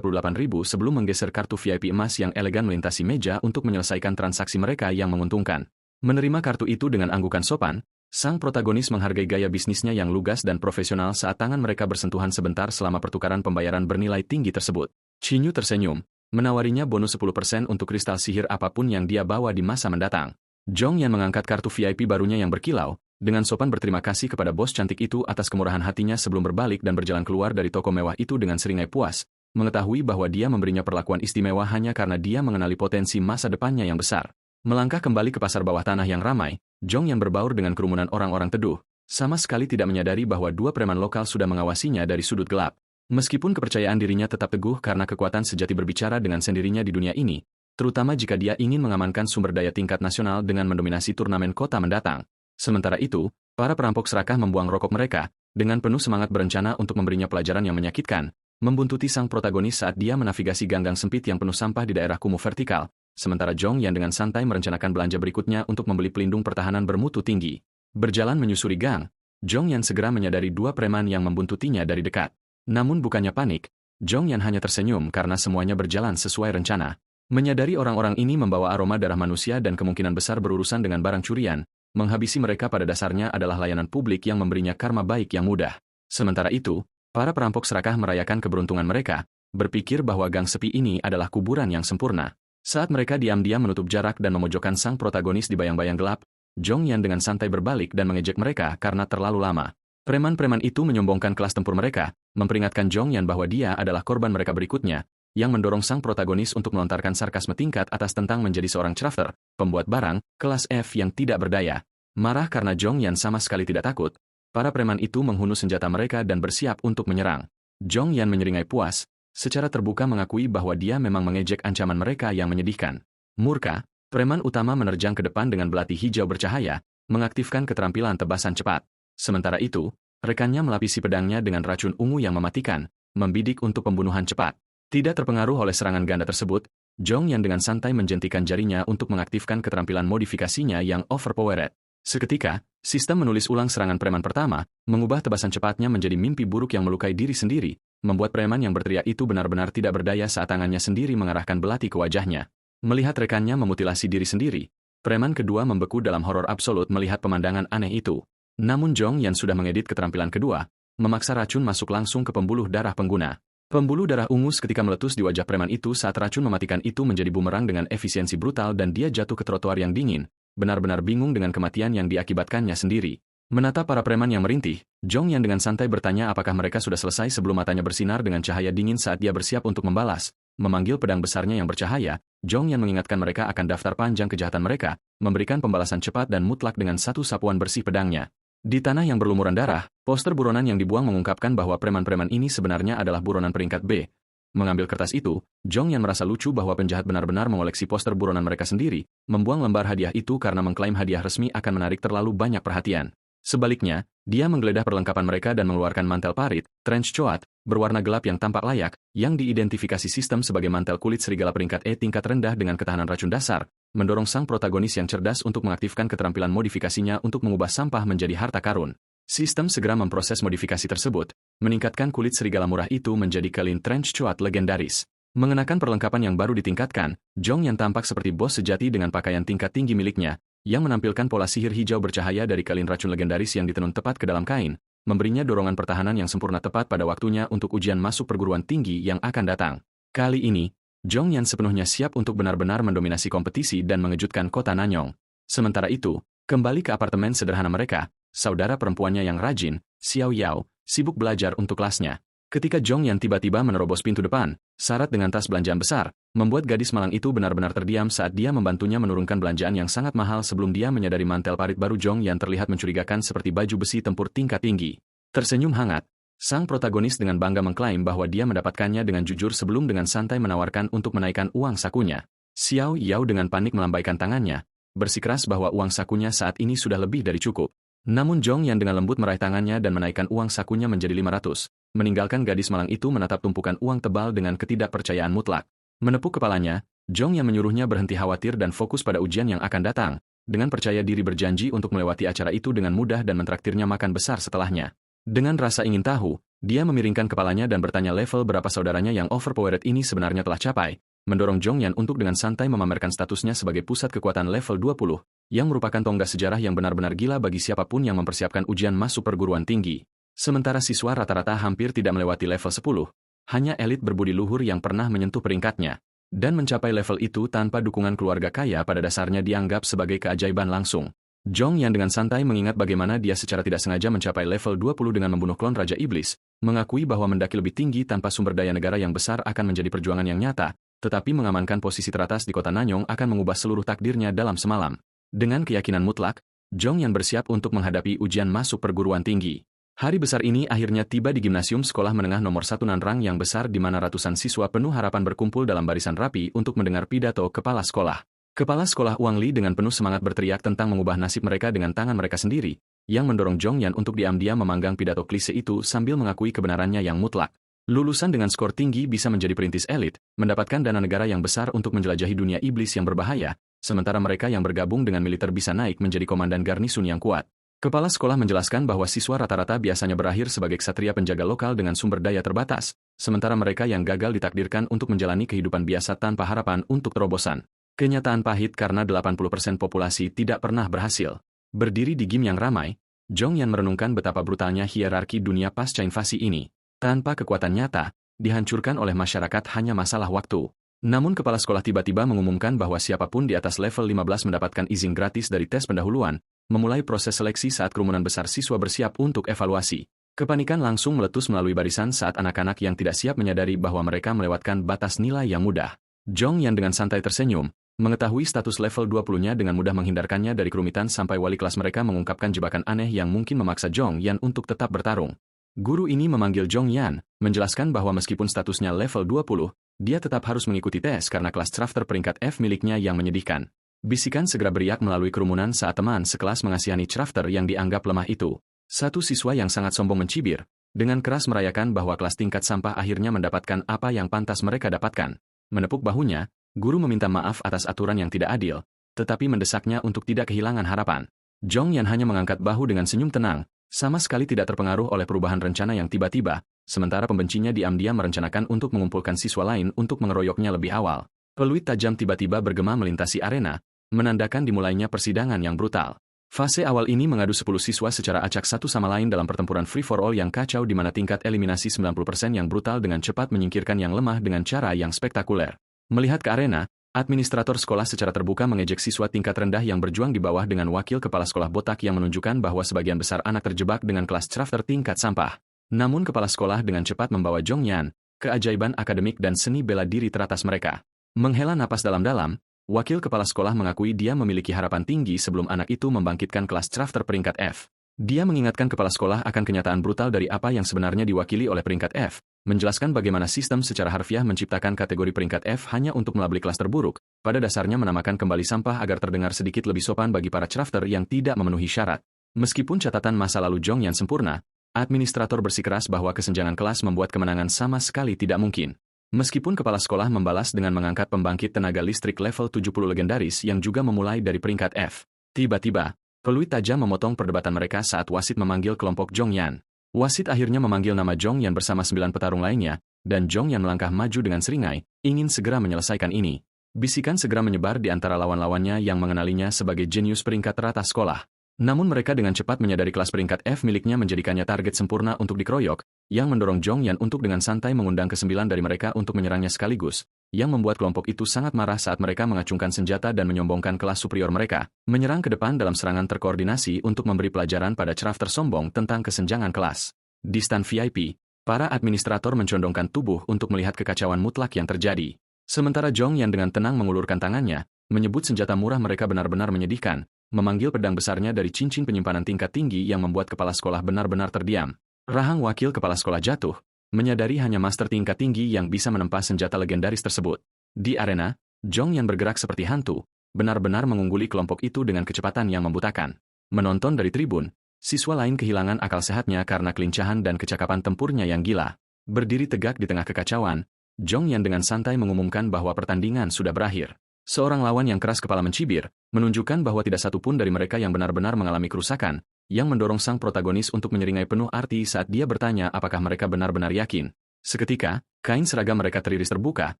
sebelum menggeser kartu VIP emas yang elegan melintasi meja untuk menyelesaikan transaksi mereka yang menguntungkan. Menerima kartu itu dengan anggukan sopan, sang protagonis menghargai gaya bisnisnya yang lugas dan profesional saat tangan mereka bersentuhan sebentar selama pertukaran pembayaran bernilai tinggi tersebut. Qin Yu tersenyum, menawarinya bonus 10% untuk kristal sihir apapun yang dia bawa di masa mendatang. Zhang Yan mengangkat kartu VIP barunya yang berkilau, dengan sopan berterima kasih kepada bos cantik itu atas kemurahan hatinya sebelum berbalik dan berjalan keluar dari toko mewah itu dengan seringai puas, mengetahui bahwa dia memberinya perlakuan istimewa hanya karena dia mengenali potensi masa depannya yang besar. Melangkah kembali ke pasar bawah tanah yang ramai, Jong Yan berbaur dengan kerumunan orang-orang teduh, sama sekali tidak menyadari bahwa dua preman lokal sudah mengawasinya dari sudut gelap. Meskipun kepercayaan dirinya tetap teguh karena kekuatan sejati berbicara dengan sendirinya di dunia ini, terutama jika dia ingin mengamankan sumber daya tingkat nasional dengan mendominasi turnamen kota mendatang. Sementara itu, para perampok serakah membuang rokok mereka, dengan penuh semangat berencana untuk memberinya pelajaran yang menyakitkan, membuntuti sang protagonis saat dia menavigasi ganggang sempit yang penuh sampah di daerah kumuh vertikal, sementara Jong Yan dengan santai merencanakan belanja berikutnya untuk membeli pelindung pertahanan bermutu tinggi. Berjalan menyusuri gang, Jong Yan segera menyadari dua preman yang membuntutinya dari dekat. Namun bukannya panik, Jong Yan hanya tersenyum karena semuanya berjalan sesuai rencana. Menyadari orang-orang ini membawa aroma darah manusia dan kemungkinan besar berurusan dengan barang curian, menghabisi mereka pada dasarnya adalah layanan publik yang memberinya karma baik yang mudah. Sementara itu, para perampok serakah merayakan keberuntungan mereka, berpikir bahwa gang sepi ini adalah kuburan yang sempurna. Saat mereka diam-diam menutup jarak dan memojokkan sang protagonis di bayang-bayang gelap, Jong Yan dengan santai berbalik dan mengejek mereka karena terlalu lama. Preman-preman itu menyombongkan kelas tempur mereka, memperingatkan Jong Yan bahwa dia adalah korban mereka berikutnya, yang mendorong sang protagonis untuk melontarkan sarkasme tingkat atas tentang menjadi seorang crafter, pembuat barang, kelas F yang tidak berdaya. Marah karena Jong Yan sama sekali tidak takut, para preman itu menghunus senjata mereka dan bersiap untuk menyerang. Jong Yan menyeringai puas, secara terbuka mengakui bahwa dia memang mengejek ancaman mereka yang menyedihkan. Murka, preman utama menerjang ke depan dengan belati hijau bercahaya, mengaktifkan keterampilan tebasan cepat. Sementara itu, rekannya melapisi pedangnya dengan racun ungu yang mematikan, membidik untuk pembunuhan cepat. Tidak terpengaruh oleh serangan ganda tersebut, Jong Yan dengan santai menjentikan jarinya untuk mengaktifkan keterampilan modifikasinya yang overpowered. Seketika, sistem menulis ulang serangan preman pertama, mengubah tebasan cepatnya menjadi mimpi buruk yang melukai diri sendiri, membuat preman yang berteriak itu benar-benar tidak berdaya saat tangannya sendiri mengarahkan belati ke wajahnya. Melihat rekannya memutilasi diri sendiri, preman kedua membeku dalam horor absolut melihat pemandangan aneh itu. Namun Jong Yan sudah mengedit keterampilan kedua, memaksa racun masuk langsung ke pembuluh darah pengguna. Pembuluh darah ungu seketika meletus di wajah preman itu saat racun mematikan itu menjadi bumerang dengan efisiensi brutal dan dia jatuh ke trotoar yang dingin, benar-benar bingung dengan kematian yang diakibatkannya sendiri. Menatap para preman yang merintih, Jong Yan dengan santai bertanya apakah mereka sudah selesai sebelum matanya bersinar dengan cahaya dingin saat dia bersiap untuk membalas. Memanggil pedang besarnya yang bercahaya, Jong Yan mengingatkan mereka akan daftar panjang kejahatan mereka, memberikan pembalasan cepat dan mutlak dengan satu sapuan bersih pedangnya. Di tanah yang berlumuran darah, poster buronan yang dibuang mengungkapkan bahwa preman-preman ini sebenarnya adalah buronan peringkat B. Mengambil kertas itu, Jong Yan merasa lucu bahwa penjahat benar-benar mengoleksi poster buronan mereka sendiri, membuang lembar hadiah itu karena mengklaim hadiah resmi akan menarik terlalu banyak perhatian. Sebaliknya, dia menggeledah perlengkapan mereka dan mengeluarkan mantel parit, trench coat, berwarna gelap yang tampak layak, yang diidentifikasi sistem sebagai mantel kulit serigala peringkat E tingkat rendah dengan ketahanan racun dasar, mendorong sang protagonis yang cerdas untuk mengaktifkan keterampilan modifikasinya untuk mengubah sampah menjadi harta karun. Sistem segera memproses modifikasi tersebut, meningkatkan kulit serigala murah itu menjadi kalin trench coat legendaris. Mengenakan perlengkapan yang baru ditingkatkan, Jong Yan tampak seperti bos sejati dengan pakaian tingkat tinggi miliknya, yang menampilkan pola sihir hijau bercahaya dari kalin racun legendaris yang ditenun tepat ke dalam kain, memberinya dorongan pertahanan yang sempurna tepat pada waktunya untuk ujian masuk perguruan tinggi yang akan datang. Kali ini, Jong Yan sepenuhnya siap untuk benar-benar mendominasi kompetisi dan mengejutkan kota Nanyong. Sementara itu, kembali ke apartemen sederhana mereka, saudara perempuannya yang rajin, Xiao Yao, sibuk belajar untuk kelasnya. Ketika Jong Yan tiba-tiba menerobos pintu depan, syarat dengan tas belanjaan besar, membuat gadis malang itu benar-benar terdiam saat dia membantunya menurunkan belanjaan yang sangat mahal sebelum dia menyadari mantel parit baru Jong Yan terlihat mencurigakan seperti baju besi tempur tingkat tinggi. Tersenyum hangat, sang protagonis dengan bangga mengklaim bahwa dia mendapatkannya dengan jujur sebelum dengan santai menawarkan untuk menaikkan uang sakunya. Xiao Yao dengan panik melambaikan tangannya, bersikeras bahwa uang sakunya saat ini sudah lebih dari cukup. Namun Jong Yan dengan lembut meraih tangannya dan menaikkan uang sakunya menjadi 500. Meninggalkan gadis malang itu menatap tumpukan uang tebal dengan ketidakpercayaan mutlak. Menepuk kepalanya, Jong Yan menyuruhnya berhenti khawatir dan fokus pada ujian yang akan datang, dengan percaya diri berjanji untuk melewati acara itu dengan mudah dan mentraktirnya makan besar setelahnya. Dengan rasa ingin tahu, dia memiringkan kepalanya dan bertanya level berapa saudaranya yang overpowered ini sebenarnya telah capai, mendorong Jong Yan untuk dengan santai memamerkan statusnya sebagai pusat kekuatan level 20, yang merupakan tonggak sejarah yang benar-benar gila bagi siapapun yang mempersiapkan ujian masuk perguruan tinggi. Sementara siswa rata-rata hampir tidak melewati level 10, hanya elit berbudi luhur yang pernah menyentuh peringkatnya. Dan mencapai level itu tanpa dukungan keluarga kaya pada dasarnya dianggap sebagai keajaiban langsung. Jong Yan dengan santai mengingat bagaimana dia secara tidak sengaja mencapai level 20 dengan membunuh klon Raja Iblis, mengakui bahwa mendaki lebih tinggi tanpa sumber daya negara yang besar akan menjadi perjuangan yang nyata, tetapi mengamankan posisi teratas di kota Nanyong akan mengubah seluruh takdirnya dalam semalam. Dengan keyakinan mutlak, Jong Yan bersiap untuk menghadapi ujian masuk perguruan tinggi. Hari besar ini akhirnya tiba di gimnasium sekolah menengah nomor 1 Nanrang yang besar di mana ratusan siswa penuh harapan berkumpul dalam barisan rapi untuk mendengar pidato kepala sekolah. Kepala sekolah Wang Li dengan penuh semangat berteriak tentang mengubah nasib mereka dengan tangan mereka sendiri, yang mendorong Jong Yan untuk diam-diam memanggang pidato klise itu sambil mengakui kebenarannya yang mutlak. Lulusan dengan skor tinggi bisa menjadi perintis elit, mendapatkan dana negara yang besar untuk menjelajahi dunia iblis yang berbahaya, sementara mereka yang bergabung dengan militer bisa naik menjadi komandan garnisun yang kuat. Kepala sekolah menjelaskan bahwa siswa rata-rata biasanya berakhir sebagai ksatria penjaga lokal dengan sumber daya terbatas, sementara mereka yang gagal ditakdirkan untuk menjalani kehidupan biasa tanpa harapan untuk terobosan. Kenyataan pahit karena 80% populasi tidak pernah berhasil. Berdiri di gym yang ramai, Jong Yan merenungkan betapa brutalnya hierarki dunia pasca invasi ini. Tanpa kekuatan nyata, dihancurkan oleh masyarakat hanya masalah waktu. Namun kepala sekolah tiba-tiba mengumumkan bahwa siapapun di atas level 15 mendapatkan izin gratis dari tes pendahuluan, memulai proses seleksi saat kerumunan besar siswa bersiap untuk evaluasi. Kepanikan langsung meletus melalui barisan saat anak-anak yang tidak siap menyadari bahwa mereka melewatkan batas nilai yang mudah. Jong Yan dengan santai tersenyum, mengetahui status level 20-nya dengan mudah menghindarkannya dari kerumitan sampai wali kelas mereka mengungkapkan jebakan aneh yang mungkin memaksa Jong Yan untuk tetap bertarung. Guru ini memanggil Jong Yan, menjelaskan bahwa meskipun statusnya level 20, dia tetap harus mengikuti tes karena kelas Crafter peringkat F miliknya yang menyedihkan. Bisikan segera beriak melalui kerumunan saat teman sekelas mengasihani Crafter yang dianggap lemah itu. Satu siswa yang sangat sombong mencibir, dengan keras merayakan bahwa kelas tingkat sampah akhirnya mendapatkan apa yang pantas mereka dapatkan. Menepuk bahunya, guru meminta maaf atas aturan yang tidak adil, tetapi mendesaknya untuk tidak kehilangan harapan. Jong Yan hanya mengangkat bahu dengan senyum tenang, sama sekali tidak terpengaruh oleh perubahan rencana yang tiba-tiba, sementara pembencinya diam-diam merencanakan untuk mengumpulkan siswa lain untuk mengeroyoknya lebih awal. Peluit tajam tiba-tiba bergema melintasi arena, menandakan dimulainya persidangan yang brutal. Fase awal ini mengadu 10 siswa secara acak satu sama lain dalam pertempuran free-for-all yang kacau di mana tingkat eliminasi 90% yang brutal dengan cepat menyingkirkan yang lemah dengan cara yang spektakuler. Melihat ke arena, administrator sekolah secara terbuka mengejek siswa tingkat rendah yang berjuang di bawah dengan wakil kepala sekolah botak yang menunjukkan bahwa sebagian besar anak terjebak dengan kelas Crafter tingkat sampah. Namun kepala sekolah dengan cepat membawa Jong Yan, keajaiban akademik dan seni bela diri teratas mereka. Menghela napas dalam-dalam, wakil kepala sekolah mengakui dia memiliki harapan tinggi sebelum anak itu membangkitkan kelas Crafter peringkat F. Dia mengingatkan kepala sekolah akan kenyataan brutal dari apa yang sebenarnya diwakili oleh peringkat F, menjelaskan bagaimana sistem secara harfiah menciptakan kategori peringkat F hanya untuk melabeli kelas terburuk, pada dasarnya menamakan kembali sampah agar terdengar sedikit lebih sopan bagi para Crafter yang tidak memenuhi syarat. Meskipun catatan masa lalu Jong Yan sempurna, administrator bersikeras bahwa kesenjangan kelas membuat kemenangan sama sekali tidak mungkin. Meskipun kepala sekolah membalas dengan mengangkat pembangkit tenaga listrik level 70 legendaris yang juga memulai dari peringkat F. Tiba-tiba, peluit tajam memotong perdebatan mereka saat wasit memanggil kelompok Jong Yan. Wasit akhirnya memanggil nama Jong Yan bersama 9 petarung lainnya, dan Jong Yan melangkah maju dengan seringai, ingin segera menyelesaikan ini. Bisikan segera menyebar di antara lawan-lawannya yang mengenalinya sebagai jenius peringkat teratas sekolah. Namun mereka dengan cepat menyadari kelas peringkat F miliknya menjadikannya target sempurna untuk dikeroyok, yang mendorong Jong Yan untuk dengan santai mengundang ke-9 dari mereka untuk menyerangnya sekaligus, yang membuat kelompok itu sangat marah saat mereka mengacungkan senjata dan menyombongkan kelas superior mereka, menyerang ke depan dalam serangan terkoordinasi untuk memberi pelajaran pada Crafter sombong tentang kesenjangan kelas. Di stand VIP, para administrator mencondongkan tubuh untuk melihat kekacauan mutlak yang terjadi. Sementara Jong Yan dengan tenang mengulurkan tangannya, menyebut senjata murah mereka benar-benar menyedihkan, memanggil pedang besarnya dari cincin penyimpanan tingkat tinggi yang membuat kepala sekolah benar-benar terdiam. Rahang wakil kepala sekolah jatuh, menyadari hanya master tingkat tinggi yang bisa menempa senjata legendaris tersebut. Di arena, Jong Yan bergerak seperti hantu, benar-benar mengungguli kelompok itu dengan kecepatan yang membutakan. Menonton dari tribun, siswa lain kehilangan akal sehatnya karena kelincahan dan kecakapan tempurnya yang gila. Berdiri tegak di tengah kekacauan, Jong Yan dengan santai mengumumkan bahwa pertandingan sudah berakhir. Seorang lawan yang keras kepala mencibir, menunjukkan bahwa tidak satu pun dari mereka yang benar-benar mengalami kerusakan, yang mendorong sang protagonis untuk menyeringai penuh arti saat dia bertanya apakah mereka benar-benar yakin. Seketika, kain seragam mereka teriris terbuka,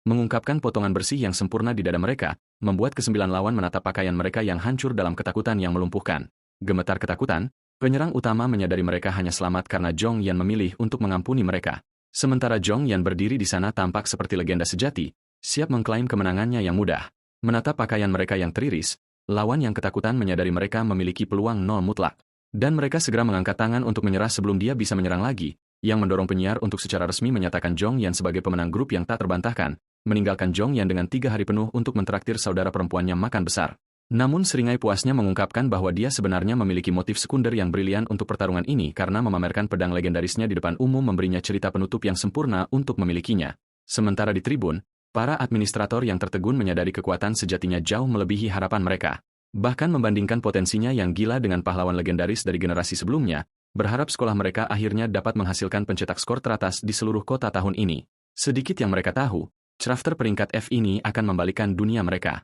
mengungkapkan potongan bersih yang sempurna di dada mereka, membuat ke-9 lawan menatap pakaian mereka yang hancur dalam ketakutan yang melumpuhkan. Gemetar ketakutan, penyerang utama menyadari mereka hanya selamat karena Jong Yan memilih untuk mengampuni mereka. Sementara Jong Yan berdiri di sana tampak seperti legenda sejati, siap mengklaim kemenangannya yang mudah. Menatap pakaian mereka yang teriris, lawan yang ketakutan menyadari mereka memiliki peluang nol mutlak. Dan mereka segera mengangkat tangan untuk menyerah sebelum dia bisa menyerang lagi, yang mendorong penyiar untuk secara resmi menyatakan Jong Yan sebagai pemenang grup yang tak terbantahkan, meninggalkan Jong Yan dengan 3 hari penuh untuk mentraktir saudara perempuannya makan besar. Namun seringai puasnya mengungkapkan bahwa dia sebenarnya memiliki motif sekunder yang brilian untuk pertarungan ini karena memamerkan pedang legendarisnya di depan umum memberinya cerita penutup yang sempurna untuk memilikinya. Sementara di tribun, para administrator yang tertegun menyadari kekuatan sejatinya jauh melebihi harapan mereka. Bahkan membandingkan potensinya yang gila dengan pahlawan legendaris dari generasi sebelumnya, berharap sekolah mereka akhirnya dapat menghasilkan pencetak skor teratas di seluruh kota tahun ini. Sedikit yang mereka tahu, Crafter peringkat F ini akan membalikan dunia mereka.